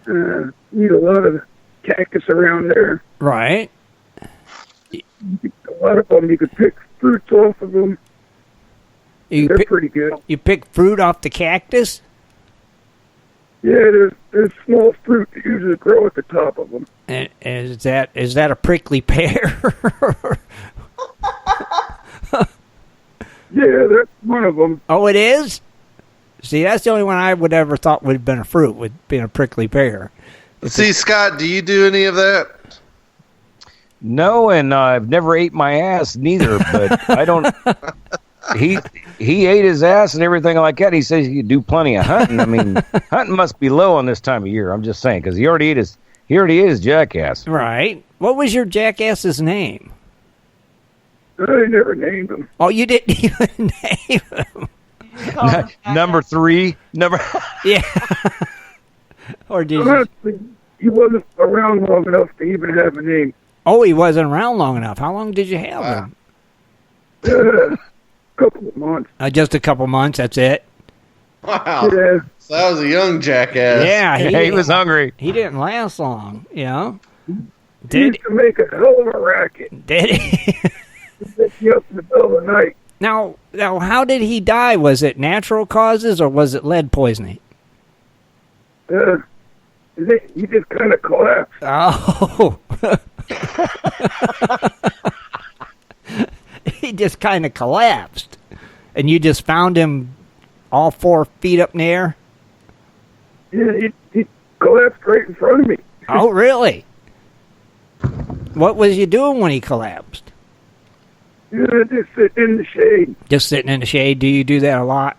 Eat a lot of cactus around there. Right. A lot of them, you could pick fruits off of them. They're pretty good. You pick fruit off the cactus? Yeah, there's small fruit that usually grow at the top of them. And is that a prickly pear? Yeah, that's one of them. Oh, it is? See, that's the only one I would ever thought would have been a fruit, would be a prickly pear. See, Scott, do you do any of that? No, and I've never ate my ass neither, but I don't... He ate his ass and everything like that. He says he could do plenty of hunting. I mean, hunting must be low on this time of year. I'm just saying, because he already ate his jackass. Right. What was your jackass's name? I never named him. Oh, you didn't even name him. Number 3. Yeah. Or did you? Honestly, he wasn't around long enough to even have a name. Oh, he wasn't around long enough. How long did you have him? Couple of months. Just a couple months, that's it? Wow. Yeah. So that was a young jackass. Yeah. He was hungry. He didn't last long, He used to make a hell of a racket. Did he? He'd you up in the middle of the night. Now, how did he die? Was it natural causes or was it lead poisoning? He just kind of collapsed. Oh. He just kind of collapsed. And you just found him all 4 feet up in the air? Yeah, he collapsed right in front of me. Oh, really? What was you doing when he collapsed? Yeah, just sitting in the shade. Just sitting in the shade? Do you do that a lot?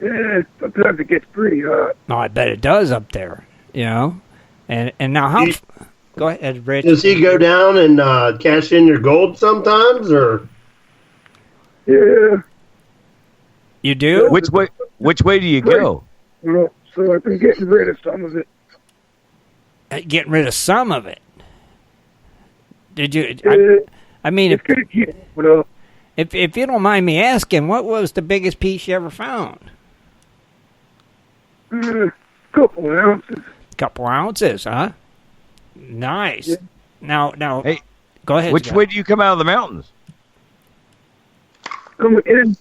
Yeah, sometimes it gets pretty hot. Oh, I bet it does up there, And now how... Go ahead, Rich. Does he go down and cash in your gold sometimes, or? Yeah. You do? Which way do you go? So I've been getting rid of some of it. Getting rid of some of it? Did you... I mean, if you don't mind me asking, what was the biggest piece you ever found? Couple of ounces. Couple ounces, huh? Nice. Yeah. Now, hey, go ahead. Which way do you come out of the mountains? Coming in.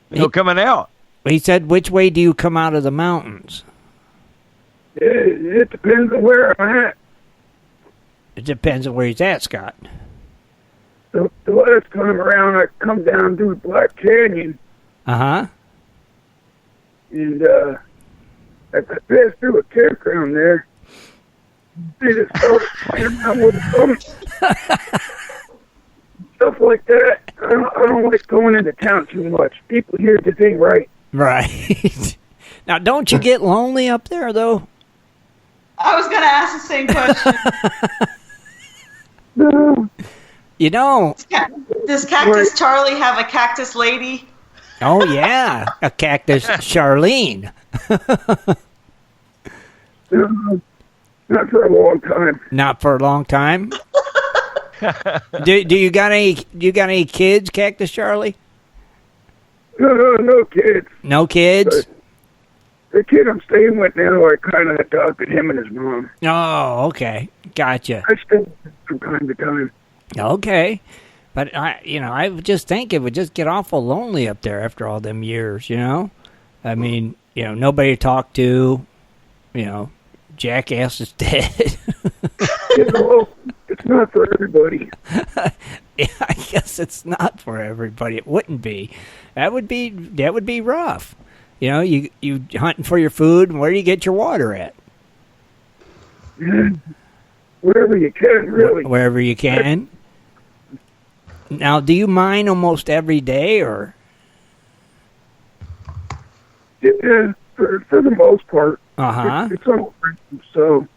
No, coming out. He said, which way do you come out of the mountains? It depends on where I'm at. It depends on where he's at, Scott. The last time around, I come down through Black Canyon. Uh-huh. And I passed through a campground there. They just started playing around with stuff like that. I don't like going into town too much. People here just ain't right. Right. Now, don't you get lonely up there, though? I was going to ask the same question. No. You don't. Does Cactus Charlie have a cactus lady? Oh, yeah. A cactus Charlene. Not for a long time. Not for a long time? Do you got any kids, Cactus Charlie? No kids. No kids? The kid I'm staying with now, I kind of adopted him and his mom. Oh, okay. Gotcha. I stay with him from time to time. Okay. But, I would just think it would just get awful lonely up there after all them years, I mean, nobody to talk to, Jackass is dead. It's not for everybody. Yeah, I guess it's not for everybody. It wouldn't be. That would be rough. You hunting for your food, and where do you get your water at? Wherever you can, really. Wherever you can. Now, do you mine almost every day, or? Yeah, for the most part. Uh-huh. It's all so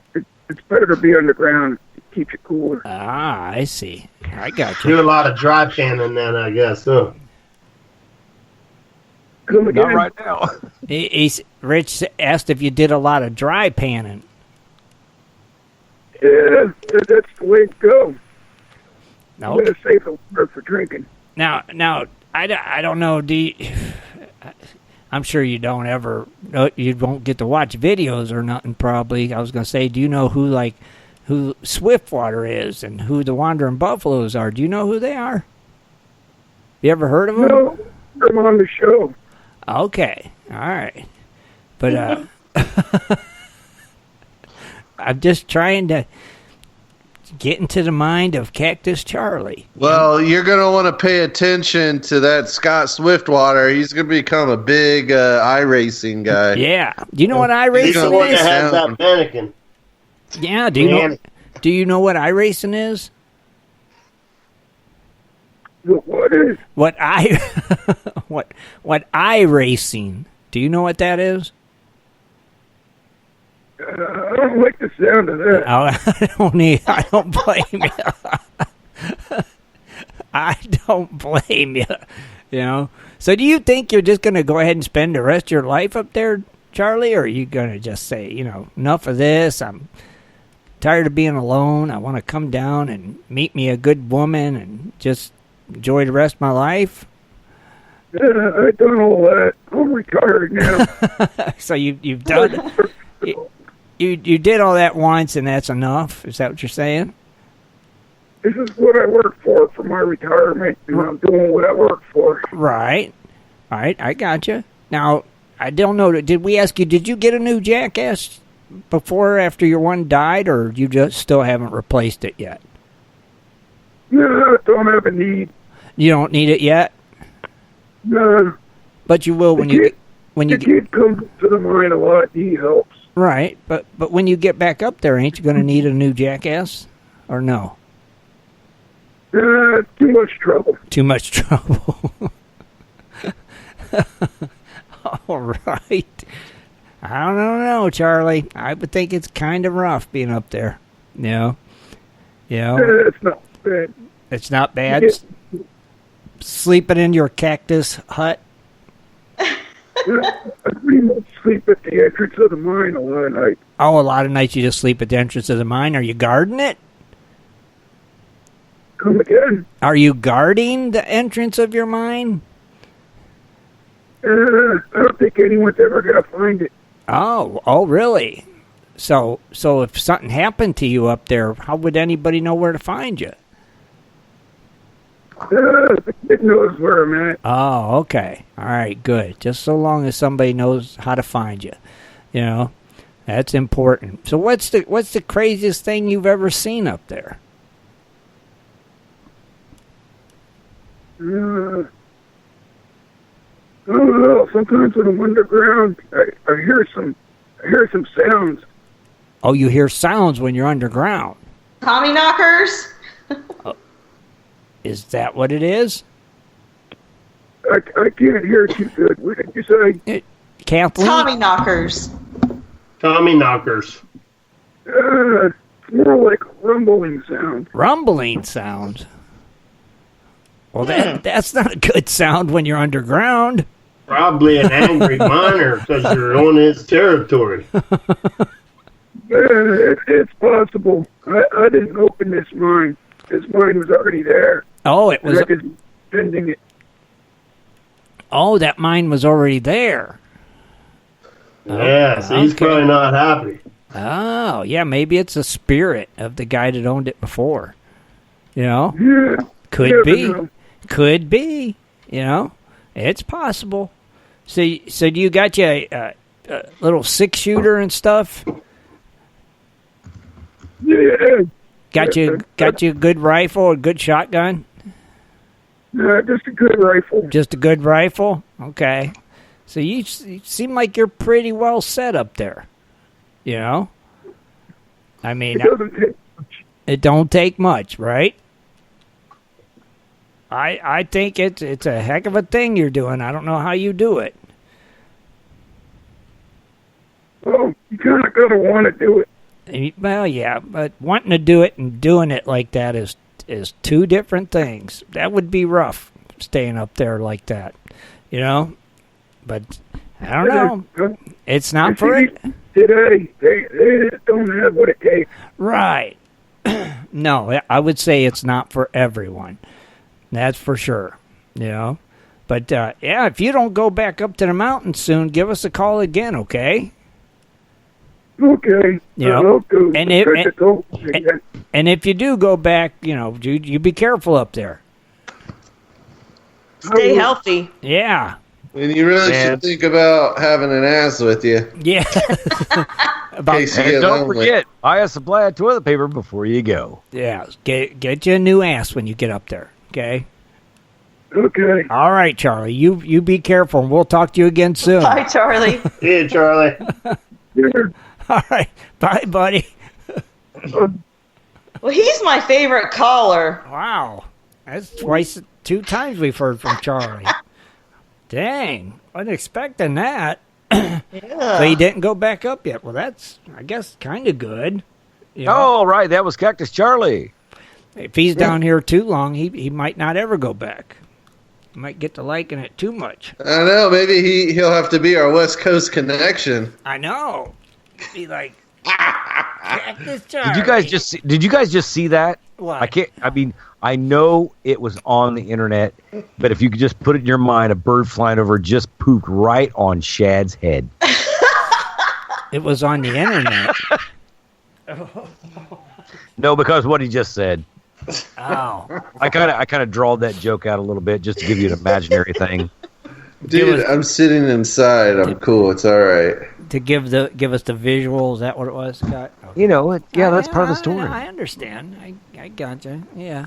it's better to be underground. It keeps you cooler. Ah, I see. I got you. Do a lot of dry panning then, I guess, huh? Come again? Not right now. Rich asked if you did a lot of dry panning. Yeah, that's the way to go. No. I'm going to save the water for drinking. Now, I don't know. I'm sure you don't ever. You won't get to watch videos or nothing. Probably. I was going to say, do you know who Swiftwater is and who the Wandering Buffaloes are? Do you know who they are? You ever heard of them? No, I'm on the show. Okay, all right, but I'm just trying to get into the mind of Cactus Charlie. Well, you're going to want to pay attention to that Scott Swiftwater. He's going to become a big iRacing guy. Yeah. Do you know what iRacing He's the one is? that has that mannequin. Yeah. Do you know what iRacing is? What is? What iRacing? Do you know what that is? I don't like the sound of that. I don't blame you. I don't blame you. So do you think you're just going to go ahead and spend the rest of your life up there, Charlie? Or are you going to just say, enough of this. I'm tired of being alone. I want to come down and meet me a good woman and just enjoy the rest of my life? I've done all that. I'm retired now. So you've done... You did all that once, and that's enough? Is that what you're saying? This is what I work for my retirement, and I'm doing what I work for. Right. All right, I got you. Now, I don't know, did we ask you, did you get a new Jackass before or after your one died, or you just still haven't replaced it yet? No, I don't have a need. You don't need it yet? No. But you will when you kid comes to the mine a lot. He helps. Right, but when you get back up there, ain't you going to need a new Jackass, or no? Too much trouble. Too much trouble. All right. I don't know, Charlie. I would think it's kind of rough being up there. Yeah. It's not bad. It's not bad? Sleeping in your cactus hut? I pretty much sleep at the entrance of the mine a lot of nights. Oh, a lot of nights you just sleep at the entrance of the mine. Are you guarding it? Come again? Are you guarding the entrance of your mine? I don't think anyone's ever going to find it. Oh, really? So if something happened to you up there, how would anybody know where to find you? The kid knows where I'm at. Oh, okay. All right, good. Just so long as somebody knows how to find you. That's important. So what's the craziest thing you've ever seen up there? I don't know. Sometimes when I'm underground, I hear some sounds. Oh, you hear sounds when you're underground. Tommy knockers? Is that what it is? I can't hear too good. What did you say? Kathleen? Tommy knockers. Tommy knockers. It's more like rumbling sound. Rumbling sounds? Well, that's not a good sound when you're underground. Probably an angry miner because you're on his territory. It's possible. I didn't open this mine. This mine was already there. Oh, it was. I was it. Oh, that mine was already there. Yeah, so he's probably not happy. Oh, yeah, maybe it's a spirit of the guy that owned it before. You know? Yeah. Could be. Know. Could be. You know? It's possible. So you got you a little 6-shooter and stuff? Yeah. Got you a good rifle, a good shotgun? Just a good rifle. Just a good rifle? Okay. So you seem like you're pretty well set up there. You know? I mean, it don't take much, right? I think it's a heck of a thing you're doing. I don't know how you do it. Well, you kind of got to want to do it. Well, yeah, but wanting to do it and doing it like that is two different things. That would be rough, staying up there like that, you know? But I don't know. It's not for it. Today, they don't have what it takes. Right. No, I would say it's not for everyone. That's for sure, you know? But, yeah, if you don't go back up to the mountains soon, give us a call again, okay? Okay. You know, and if you do go back, you know, you be careful up there. Stay healthy. Yeah. And you really should think about having an ass with you. Yeah. In case you get don't lonely. forget, buy a supply of toilet paper before you go. Yeah. Get you a new ass when you get up there, okay? Okay. All right, Charlie. You be careful, and we'll talk to you again soon. Bye, Charlie. Yeah, Charlie. All right. Bye, buddy. Well, he's my favorite caller. Wow. That's two times we've heard from Charlie. Dang. Wasn't expecting that. Yeah. So he didn't go back up yet. Well, that's, I guess, kind of good. You know? Oh, right. That was Cactus Charlie. If he's down here too long, he might not ever go back. He might get to liking it too much. I know. Maybe he'll have to be our West Coast connection. I know. Be like, Cactus Charlie. Did you guys just see that? What? I know it was on the internet, but if you could just put it in your mind, a bird flying over just pooped right on Shad's head. It was on the internet. No, because what he just said. Oh. I kind of drawled that joke out a little bit just to give you an imaginary thing. Dude, I'm sitting inside. I'm cool. It's all right. To give us the visual, is that what it was, Scott? Okay. You know, that's part of the story. I understand. I gotcha. Yeah.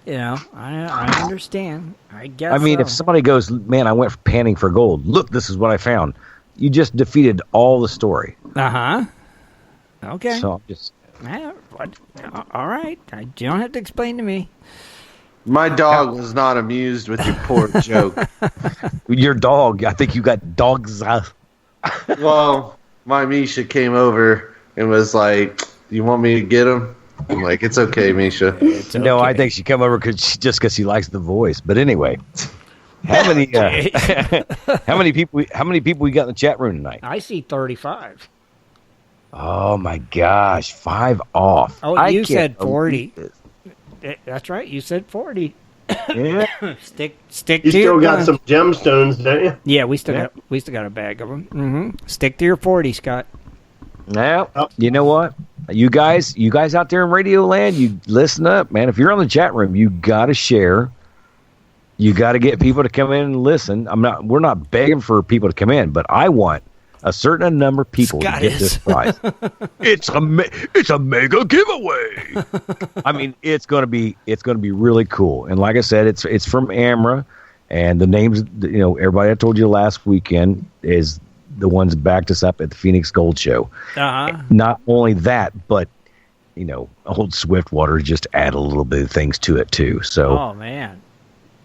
You know, I understand. I guess. I mean, if somebody goes, man, I went panning for gold. Look, this is what I found. You just defeated all the story. Uh-huh. Okay. So I'm just... All right. You don't have to explain to me. My dog was not amused with your poor joke. Your dog. I think you got dogs. Well, my Misha came over and was like, "You want me to get him?" I'm like, "It's okay, Misha." It's No, okay. I think she come over because she likes the voice. But anyway, how many people we got in the chat room tonight? I see 35. Oh my gosh, 5 off. Oh, I you can't said believe 40. this. That's right. You said 40. Yeah. Stick You to still your got guns. some gemstones, don't you? Yeah, we still got a bag of them. Mm-hmm. Stick to your 40, Scott. Now, you know what? You guys out there in Radio Land, you listen up, man. If you're on the chat room, you got to share. You got to get people to come in and listen. We're not begging for people to come in, but I want a certain number of people Scott to get this prize. It's a mega giveaway. I mean, it's gonna be really cool. And like I said, it's from Amra, and the names, you know, everybody I told you last weekend is the ones that backed us up at the Phoenix Gold Show. Uh-huh. Not only that, but you know, old Swiftwater just add a little bit of things to it too. So, Oh, man.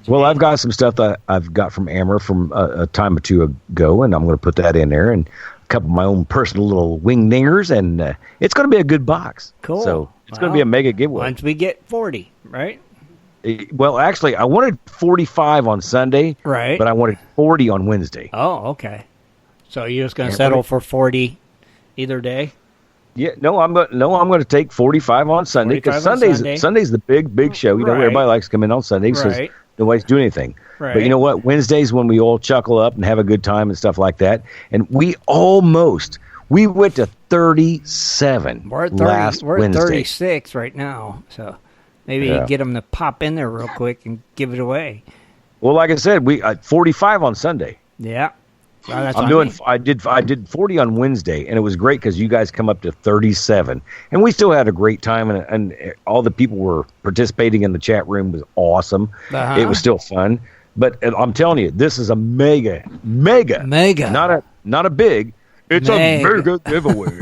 well, I've got some stuff that I've got from Amber from a time or two ago, and I'm going to put that in there, and a couple of my own personal little wing dingers, and it's going to be a good box. Cool. So it's going to be a mega giveaway. Once we get 40, right? Well, actually, I wanted 45 on Sunday, Right. but I wanted 40 on Wednesday. Oh, okay. So you're just going to settle for 40 either day? Yeah, I'm going to take 45 on Sunday because 45 on Sunday. Sunday's the big show. You know, Right. everybody likes to come in on Sunday. Right. So Nobody's doing anything. Right. But you know what? Wednesdays when we all chuckle up and have a good time and stuff like that. And we went to 37 We're at last we're at Wednesday. 36 right now, so maybe you get them to pop in there real quick and give it away. Well, like I said, we 45 on Sunday. Yeah. Well, that's I did 40 on Wednesday, and it was great because you guys come up to 37, and we still had a great time, and all the people were participating in the chat room was awesome. It was still fun, but I'm telling you, this is a mega, not a big. It's a mega giveaway.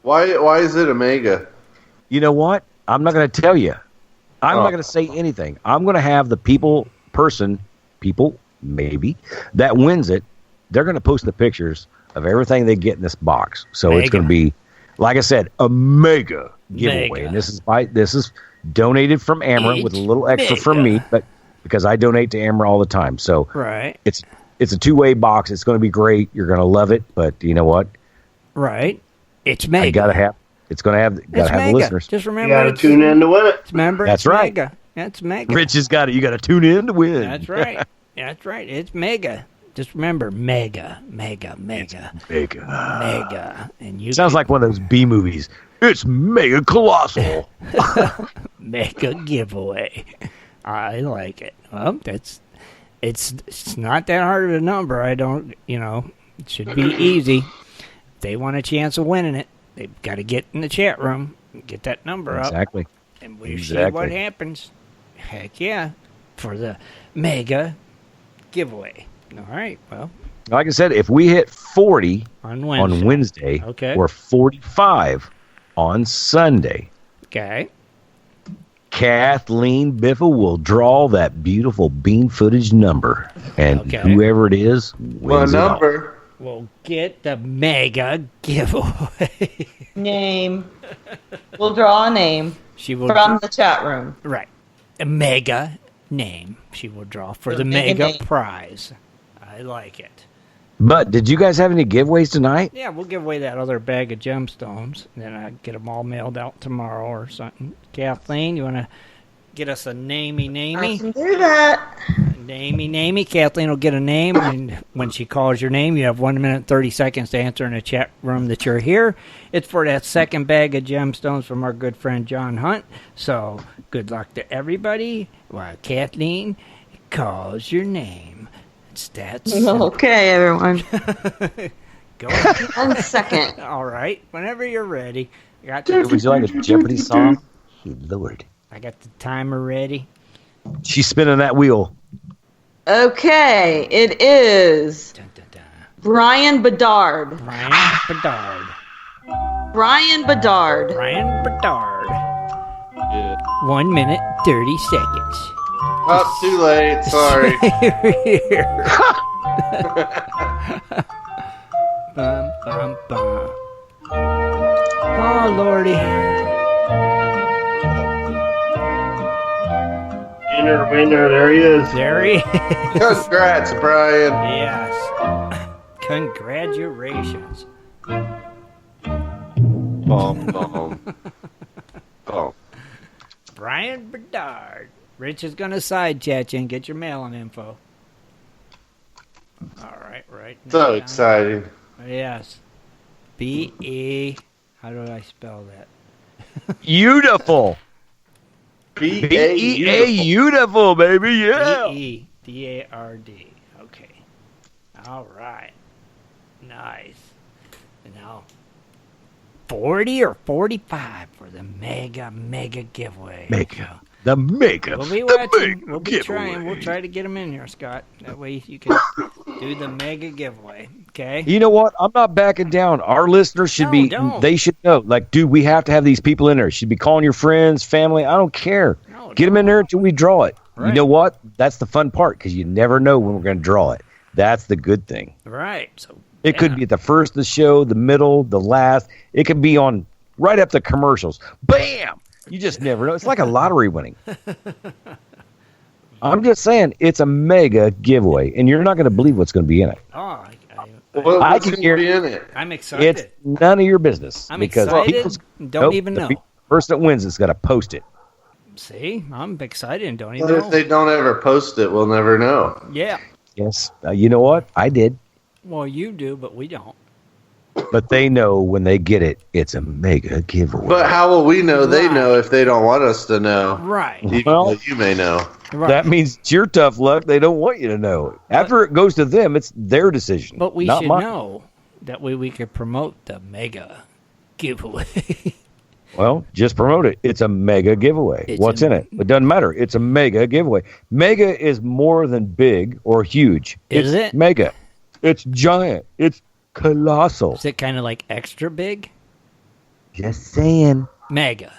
Why is it a mega? You know what? I'm not going to tell you. I'm not going to say anything. I'm going to have the people maybe that wins it. They're going to post the pictures of everything they get in this box. So it's going to be, like I said, a mega giveaway. And this is donated from Amber with a little extra from me, but because I donate to Amber all the time. So it's a two-way box. It's going to be great. You're going to love it. But you know what? Right. It's mega. It's going to have the listeners. Just remember, you got to tune in to win it. Remember, that's it's right. Mega. That's mega. Rich has got it. You got to tune in to win. That's right. That's right. It's mega. Just remember, mega. And you sounds like one of those B movies. It's mega colossal. Mega giveaway. I like it. Well, it's not that hard of a number. It should be easy. If they want a chance of winning it, they've got to get in the chat room, get that number up. Exactly. And we'll see what happens. Heck yeah. For the mega giveaway. All right, well. Like I said, if we hit 40 on Wednesday or 45 on Sunday, Kathleen Biffle will draw that beautiful bean footage number. And whoever it is wins number will get the mega giveaway. Name. We'll draw a name from the chat room. Right. A mega name she will draw for the mega prize. I like it. But did you guys have any giveaways tonight? Yeah, we'll give away that other bag of gemstones. Then I get them all mailed out tomorrow or something. Kathleen, you want to get us a namey? I can do that. Namey. Kathleen will get a name, and when she calls your name, you have 1 minute 30 seconds to answer in the chat room that you're here. It's for that second bag of gemstones from our good friend John Hunt. So good luck to everybody while Kathleen calls your name. Okay, everyone. Go 1 second. All right. Whenever you're ready. Would you like a Jeopardy song? Hey, Lord. I got the timer ready. She's spinning that wheel. Okay, it is Brian Bedard. Brian Bedard. 1 minute, 30 seconds. Oh, too late. Sorry. Bum. Oh, Lordy. Winner, there he is. There he is. Congrats, Brian. Yes. Congratulations. Boom. Brian Bedard. Rich is going to side chat you and get your mailing info. All right. So exciting. Yes. B-E. How do I spell that? Beautiful. B-E-A beautiful, baby. Yeah. B-E-D-A-R-D. Okay. All right. Nice. And now 40 or 45 for the mega giveaway. The mega. We'll be watching. We'll be trying. We'll try to get them in here, Scott. That way you can do the mega giveaway. Okay. You know what? I'm not backing down. Our listeners should they should know. Like, dude, we have to have these people in there. You should be calling your friends, family. I don't care. Get them in there until we draw it. Right. You know what? That's the fun part because you never know when we're going to draw it. That's the good thing. Right. So it could be at the first of the show, the middle, the last. It could be on right up the commercials. Bam! You just never know. It's like a lottery winning. I'm just saying, it's a mega giveaway, and you're not going to believe what's going to be in it. Oh, what's going to be in it? I'm excited. It's none of your business. I'm because excited. Don't even know. The person that wins is going to post it. See, I'm excited and don't But even know. if they don't ever post it, we'll never know. Yeah. Yes. You know what? I did. Well, you do, but we don't. But they know when they get it, it's a mega giveaway. But how will we know they know if they don't want us to know? Right. Even Well- though you may know. Right. That means it's your tough luck. They don't want you to know. After it goes to them, it's their decision. But we not should mine. know. That way we could promote the mega giveaway. Well, just promote it. It's a mega giveaway. It's What's a- in it? It doesn't matter. It's a mega giveaway. Mega is more than big or huge. Is It's it? mega. It's giant. It's colossal. Is it kind of like extra big? Just saying. Mega.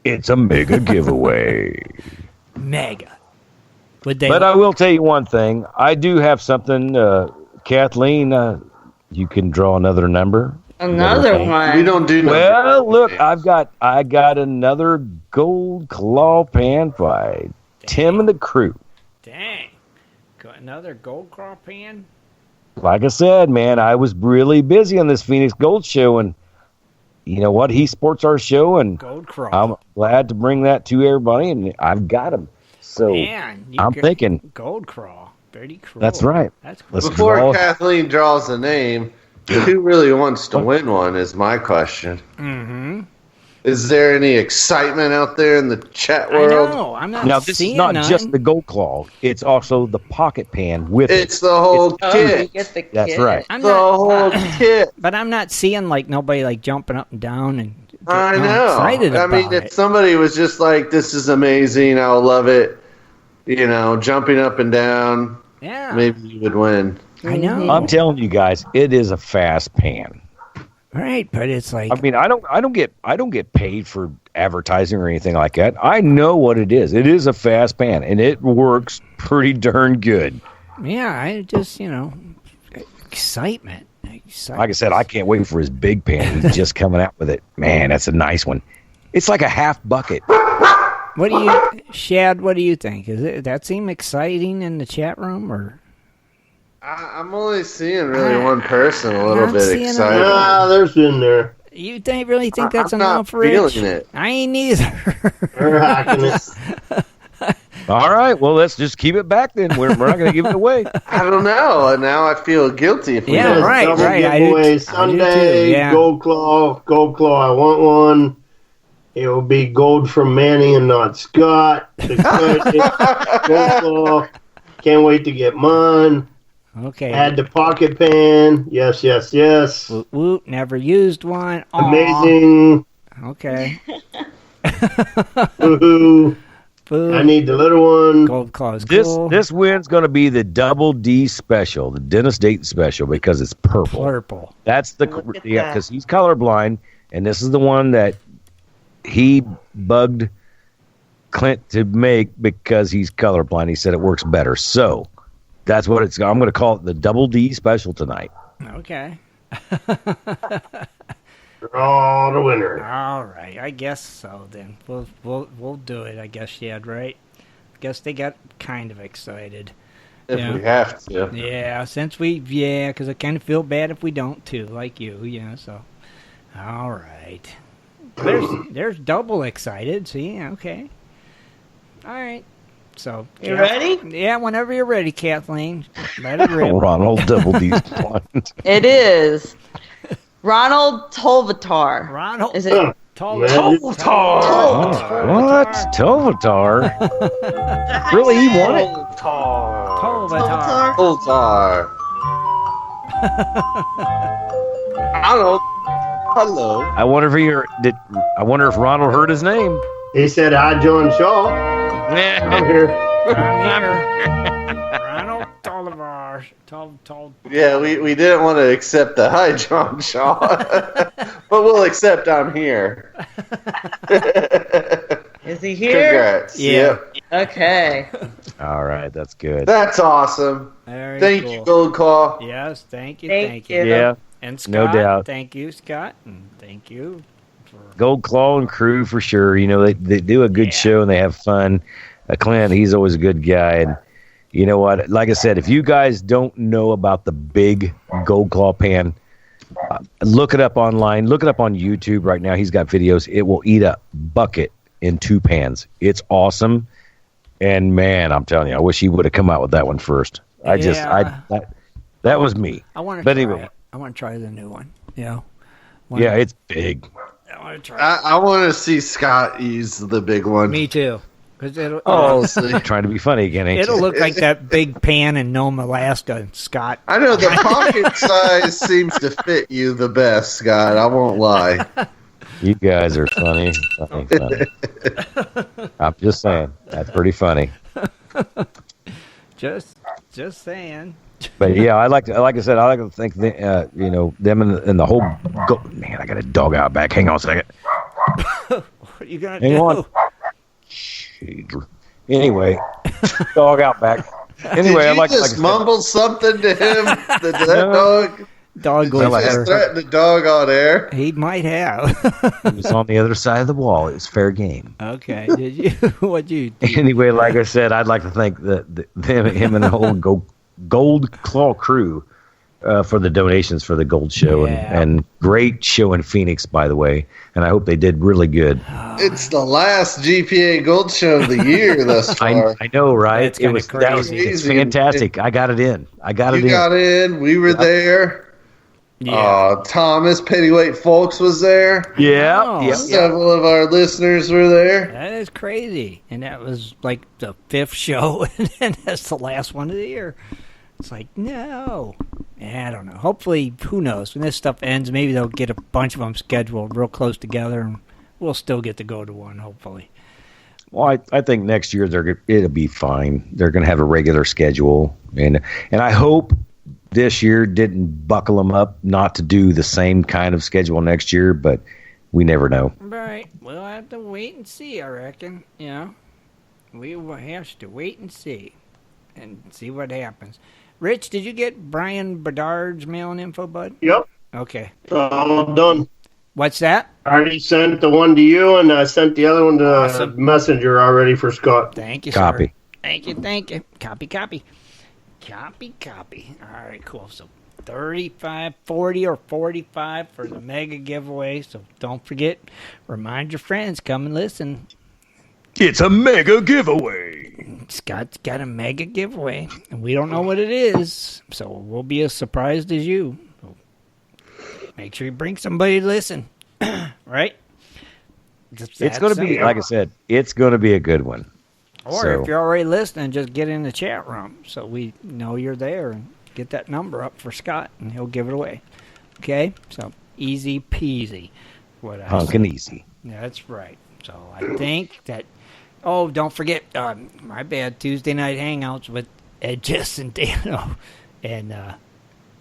It's a mega giveaway. Mega. Would they? But I will tell you one thing. I do have something. Kathleen, you can draw another number. Another one. We don't do Well, look, I got another gold claw pan by Tim and the crew. Dang. Got another gold claw pan? Like I said, man, I was really busy on this Phoenix Gold show, and you know what? He sports our show, and Gold claw. I'm glad to bring that to everybody, and I've got him. So Man, you I'm got thinking. gold craw. Pretty cool. That's right. That's cool. Let's Before draw. Kathleen draws the name, who really wants to win one is my question. Mm-hmm. Is there any excitement out there in the chat I world? know. I'm not Now, this seeing is not none. just the gold claw; it's also the pocket pan with It's it. the whole Oh, you kit. get the That's kit. right. I'm The not, whole kit. but I'm not seeing like nobody like jumping up and down and I getting all know. excited I mean, about if it. somebody was just like, "This is amazing, I'll love it," you know, jumping up and down, Yeah, maybe you would win. I know. I'm telling you guys, it is a fast pan. Right, but it's like I mean, I don't get paid for advertising or anything like that. I know what it is. It is a fast pan, and it works pretty darn good. yeah, I just excitement. Like I said, I can't wait for his big pan. He's just coming out with it. Man, that's a nice one. It's like a half bucket. What do you, Shad? What do you think? Is it that seem exciting in the chat room or? I'm only seeing really one person a little I'm bit seeing excited. Ah, there's in there. You really think that's I'm not enough, Rich? feeling it. I ain't either. They're hacking it. All right, well, let's just keep it back then. We're not going to give it away. I don't know. And now I feel guilty if we Yeah, don't. right, Double right. I do giveaway too, Sunday. yeah. Gold claw. I want one. It will be gold from Manny and not Scott. Excited. Gold claw. Can't wait to get mine. Okay. Add the pocket pan. Yes. Woot woot. Never used one. Aw. Amazing. Okay. Woohoo. Boo. I need the little one. Gold claws. Cool. This win's going to be the Double D special, the Dennis Dayton special, because it's purple. Purple. That's the Look at yeah, that. because he's colorblind, and this is the one that he bugged Clint to make because he's colorblind. He said it works better, so that's what it's. I'm going to call it the Double D special tonight. Okay. Draw the winner. All right. I guess so. Then we'll do it. I guess, Shad. Right. Guess they got kind of excited. If Yeah. we have to. Yeah. Because I kind of feel bad if we don't too, like you. Yeah. So. All right. There's double excited. See. Okay. All right. So. You ready? Yeah. Whenever you're ready, Kathleen. Let it rip. Ronald Double D's blind. It is Ronald Tolvatar. Ronald. Is it? Tall. Man, What? Tovatar? Really? He won it? Tolvatar. Ultar. Hello. I wonder if Ronald heard his name. He said, "Hi, John Shaw." I'm here. Ronald Tolliver. Tol. Yeah, we didn't want to accept the hi, John Shaw. But we'll accept I'm here. Is he here? Congrats. Yeah. Yep. Okay. All right, that's good. That's awesome. Very Thank cool. you, Gold Claw. Yes, thank you. Thank you. Yeah, And Scott, No doubt. Thank you, Scott. And thank you. Gold Claw and crew for sure. You know, they do a good show and they have fun. Clint, he's always a good guy. And you know what? Like I said, if you guys don't know about the big Gold Claw pan, look it up online. Look it up on YouTube right now. He's got videos. It will eat a bucket in 2 pans. It's awesome. And man, I'm telling you, I wish he would have come out with that one first. That was me. I want to but try anyway. it. I want to try the new one. Yeah, it's big. I want to try it. I want to see Scott use the big one. Me too. 'Cause it'll, Trying to be funny again, ain't it'll you? look like that big pan in Nome, Alaska, Scott. I know the pocket size seems to fit you the best, Scott. I won't lie. You guys are funny. Funny. I'm just saying. That's pretty funny. Just saying. But yeah, like I said, I like to think them and the whole. Man, I got a dog out back. Hang on a second. What are you gonna Hang do? on. Anyway, dog out back. Anyway, Did you I just mumble something to him? That dog. Dog Did was you just threaten the dog on air? He might have. He was on the other side of the wall. It was fair game. Okay. Did you? What'd you do? Anyway, like I said, I'd like to thank him and the whole Gold Claw crew for the donations for the Gold Show. And great show in Phoenix, by the way. And I hope they did really good. It's the last GPA Gold Show of the year thus far. I know, right? It's kinda crazy. It's fantastic. I got it in. You got in. We were there. Yeah. Thomas Pennyweight Folks was there. Yeah. Oh, Yeah. Several of our listeners were there. That is crazy. And that was like the 5th show, and that's the last one of the year. It's like, no. I don't know. Hopefully, who knows? When this stuff ends, maybe they'll get a bunch of them scheduled real close together, and we'll still get to go to one, hopefully. Well, I think next year it'll be fine. They're going to have a regular schedule. And I hope this year didn't buckle them up not to do the same kind of schedule next year, but we never know. Right. We'll have to wait and see, I reckon. We will have to wait and see what happens. Rich, did you get Brian Bedard's mailing info, bud? Yep. Okay. All done. What's that? I already sent the one to you, and I sent the other one to Messenger already for Scott. Thank you, Copy. sir. Thank you. Copy. All right, cool. So 35, 40, or 45 for the mega giveaway. So don't forget, remind your friends, come and listen. It's a mega giveaway. Scott's got a mega giveaway, and we don't know what it is, so we'll be as surprised as you. So make sure you bring somebody to listen, right? It's going to be, like I said, it's going to be a good one. Or if you're already listening, just get in the chat room so we know you're there and get that number up for Scott, and he'll give it away. Okay? So easy peasy. Hunkin' easy. Yeah, that's right. So I think that... Oh, don't forget, my bad, Tuesday night hangouts with Ed, Jess, and Dano. And,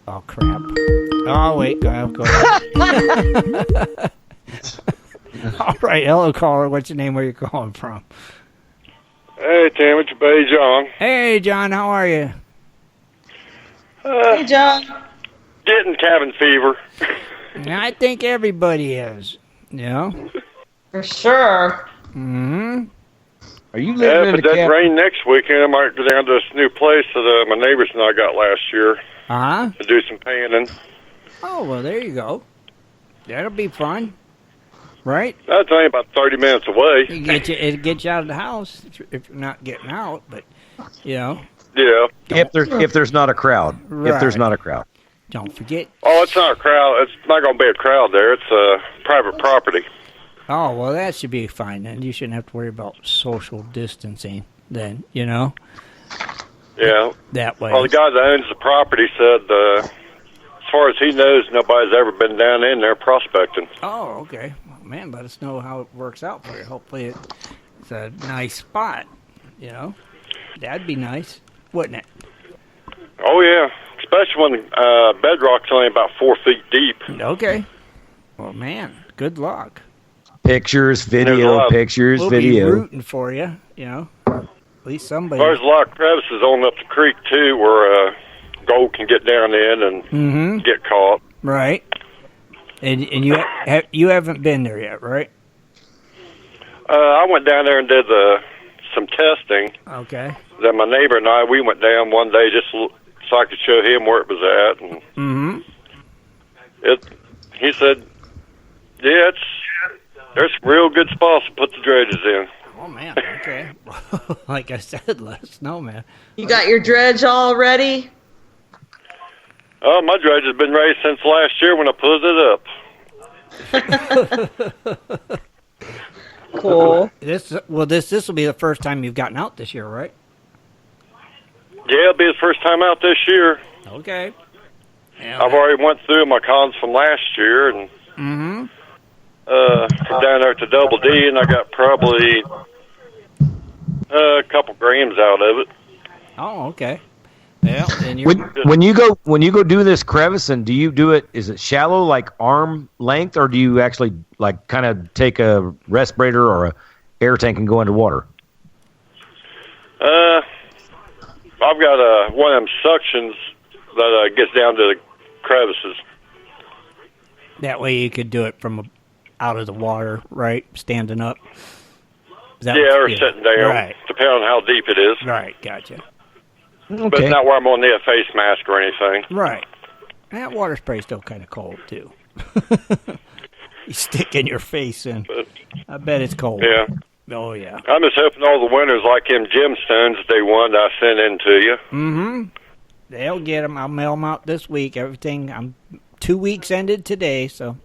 oh, crap. Oh, wait, go ahead. All right, hello, caller. What's your name? Where you calling from? Hey, Tim, it's your buddy John. Hey, John, how are you? Hey, John. Getting cabin fever. I think everybody is, For sure. Mm-hmm. Are you living in but a that cabin? rain next weekend. I might go down to this new place that my neighbors and I got last year Uh-huh. to do some panning. Oh, well, there you go. That'll be fun, right? That's only about 30 minutes away. It'll get you out of the house if you're not getting out, but, Yeah. If there's not a crowd. Right. If there's not a crowd. Don't forget. Oh, it's not a crowd. It's not going to be a crowd there. It's private property. Oh, well, that should be fine then. You shouldn't have to worry about social distancing then, Yeah. That way. Well, the guy that owns the property said, as far as he knows, nobody's ever been down in there prospecting. Oh, okay. Well, man, let us know how it works out for you. Hopefully it's a nice spot, That'd be nice, wouldn't it? Oh, yeah. Especially when bedrock's only about 4 feet deep. Okay. Well, man, good luck. Pictures, video. We'll be rooting for you, At least somebody. There's a lot of crevices on up the creek, too, where gold can get down in and get caught. Right. And you haven't been there yet, right? I went down there and did some testing. Okay. Then my neighbor and I, we went down one day just so I could show him where it was at. And he said, yeah, There's some real good spots to put the dredges in. Oh, man. Okay. Like I said, let us know, man. You got your dredge all ready? Oh, my dredge has been ready since last year when I put it up. Cool. This will be the first time you've gotten out this year, right? Yeah, it'll be the first time out this year. Okay. Yeah, I've already went through my cons from last year, and down there at the Double D, and I got probably a couple grams out of it. Oh, okay. Yeah, and you're When you go do this crevicing, do you do it? Is it shallow, like arm length, or do you actually like kind of take a respirator or a air tank and go underwater? I've got one of them suctions that gets down to the crevices. that way you could do it from out of the water, right? Standing up. Yeah, or sitting down, right. depending on how deep it is. Right, gotcha. Okay. But it's not where I'm going to need a face mask or anything. Right. That water spray's still kind of cold, too. You stick in your face, and I bet it's cold. Yeah. Oh, yeah. I'm just hoping all the winners like them gemstones that they won I sent in to you. Mm-hmm. They'll get them. I'll mail them out this week. Everything. I'm 2 weeks ended today, so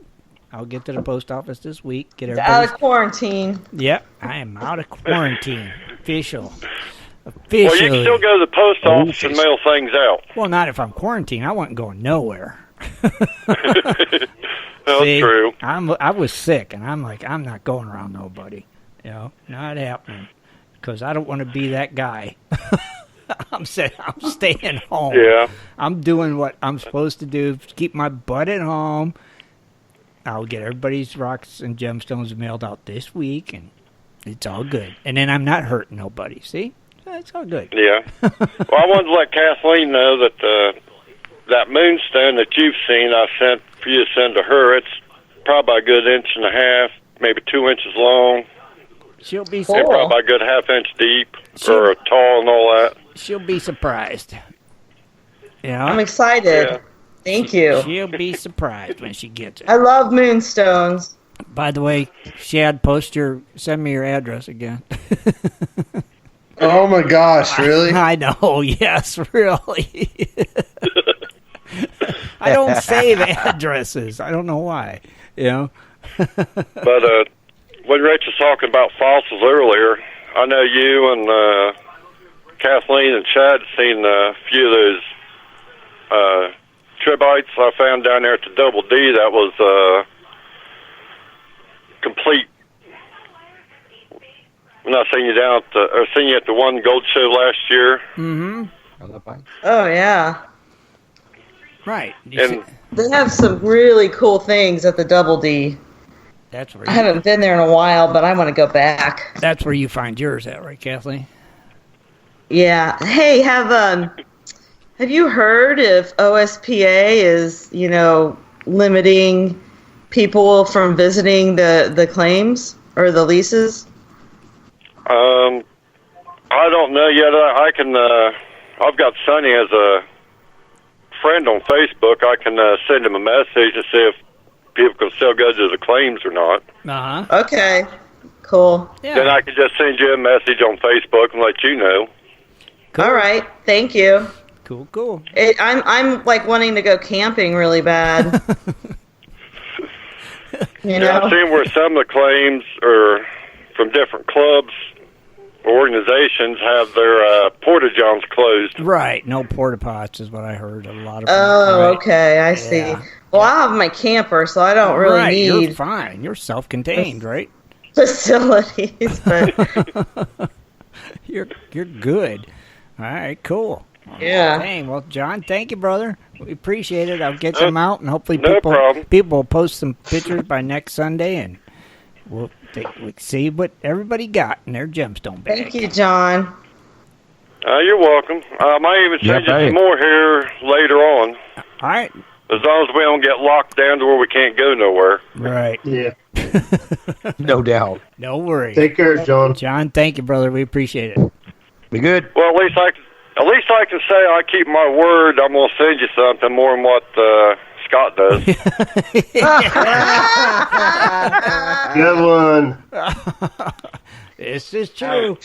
I'll get to the post office this week. Get out of quarantine. Yep, I am out of quarantine. Official. Well, you can still go to the post office and mail things out. Well, not if I'm quarantined. I wasn't going nowhere. That's true. I was sick, and I'm like, I'm not going around nobody. You know, not happening. Because I don't want to be that guy. I'm staying home. Yeah. I'm doing what I'm supposed to do. Keep my butt at home. I'll get everybody's rocks and gemstones mailed out this week, and it's all good. And then I'm not hurting nobody. See? It's all good. Yeah. Well, I wanted to let Kathleen know that that moonstone that you've seen, I sent for you to send to her. It's probably a good 1.5 inches, maybe 2 inches long. She'll be and probably a good 1/2 inch deep or tall and all that. She'll be surprised. Yeah. I'm excited. Yeah. Thank you. She'll be surprised when she gets it. I love moonstones. By the way, Shad, send me your address again. Oh my gosh, really? I know, yes, really. I don't save addresses. I don't know why. You know? But when Rich was talking about fossils earlier, I know you and Kathleen and Shad seen a few of those tribites I found down there at the Double D. That was complete. When I seen you at the one gold show last year. Mm-hmm. Oh, yeah. Right. They have some really cool things at the Double D. That's where I haven't been there in a while, but I want to go back. That's where you find yours at, right, Kathleen? Yeah. Hey, have you heard if OSPA is, limiting people from visiting the claims or the leases? I don't know yet. I can. I've got Sonny as a friend on Facebook. I can send him a message and see if people can still go to the claims or not. Uh-huh. Okay. Cool. Yeah. Then I can just send you a message on Facebook and let you know. Cool. All right. Thank you. Cool. I'm like wanting to go camping really bad. I've seen where some of the claims are from different clubs or organizations have their porta-johns closed. Right. No porta-pots is what I heard. A lot of. Okay. I see. Well, I have my camper, so I don't really need. You're fine. You're self-contained, right? Facilities, but you're good. All right, cool. Yeah. Dang, well, John, thank you, brother. We appreciate it. I'll get some out, and hopefully people will post some pictures by next Sunday, and we'll see what everybody got in their gemstone bag. Thank you, John. You're welcome. I might even send you some more here later on. All right. As long as we don't get locked down to where we can't go nowhere. Right. Yeah. No doubt. No worries. Take care, John. John, thank you, brother. We appreciate it. Be good. Well, at least I can say I keep my word. I'm going to send you something more than what Scott does. Good one. This is true.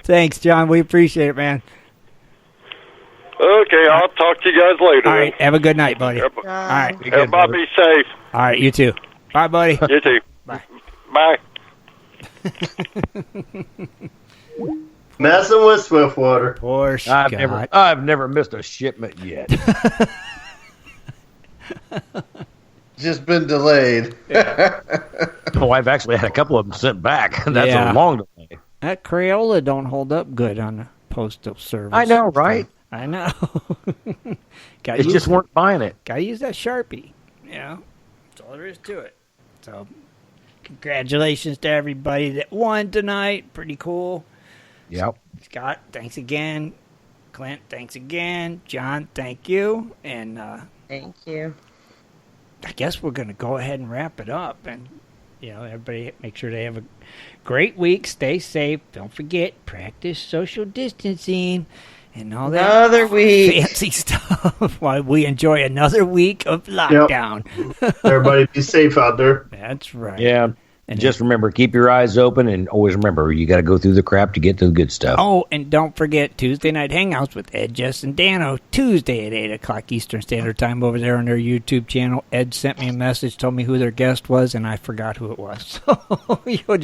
Thanks, John. We appreciate it, man. Okay, I'll talk to you guys later. All right, have a good night, buddy. All right. Everybody be safe. All right, you too. Bye, buddy. You too. Bye. Bye. Messing with Swiftwater. Poor Scott. I've never missed a shipment yet. Just been delayed. My wife actually had a couple of them sent back. That's a long delay. That Crayola don't hold up good on the postal service. I know, right? I know. It just weren't buying it. Gotta use that Sharpie. That's all there is to it. So, congratulations to everybody that won tonight. Pretty cool. Yep. Scott, thanks again. Clint, thanks again. John, thank you. And thank you. I guess we're going to go ahead and wrap it up. And, everybody make sure they have a great week. Stay safe. Don't forget, practice social distancing and all that another week fancy stuff while we enjoy another week of lockdown. Yep. Everybody be safe out there. That's right. Yeah. And just remember, keep your eyes open, and always remember, you got to go through the crap to get to the good stuff. Oh, and don't forget Tuesday Night Hangouts with Ed, Jess, and Dano, Tuesday at 8 o'clock Eastern Standard Time over there on their YouTube channel. Ed sent me a message, told me who their guest was, and I forgot who it was. So you're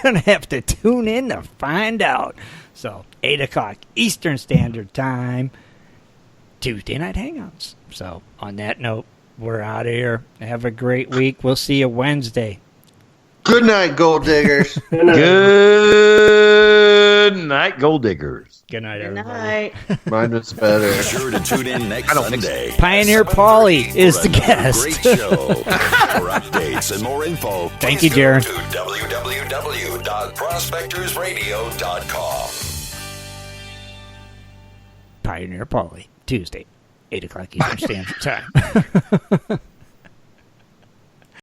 gonna have to tune in to find out. So 8 o'clock Eastern Standard Time, Tuesday Night Hangouts. So on that note, we're out of here. Have a great week. We'll see you Wednesday. Good night, gold diggers. Good night, gold diggers. Good night, everybody. Good night. Mine was better. Be sure to tune in next Sunday. Pioneer Paulie is the guest. Great show. For updates and more info, thank you, Jared. Go to www.prospectorsradio.com. Pioneer Paulie, Tuesday, 8 o'clock Eastern Standard Time.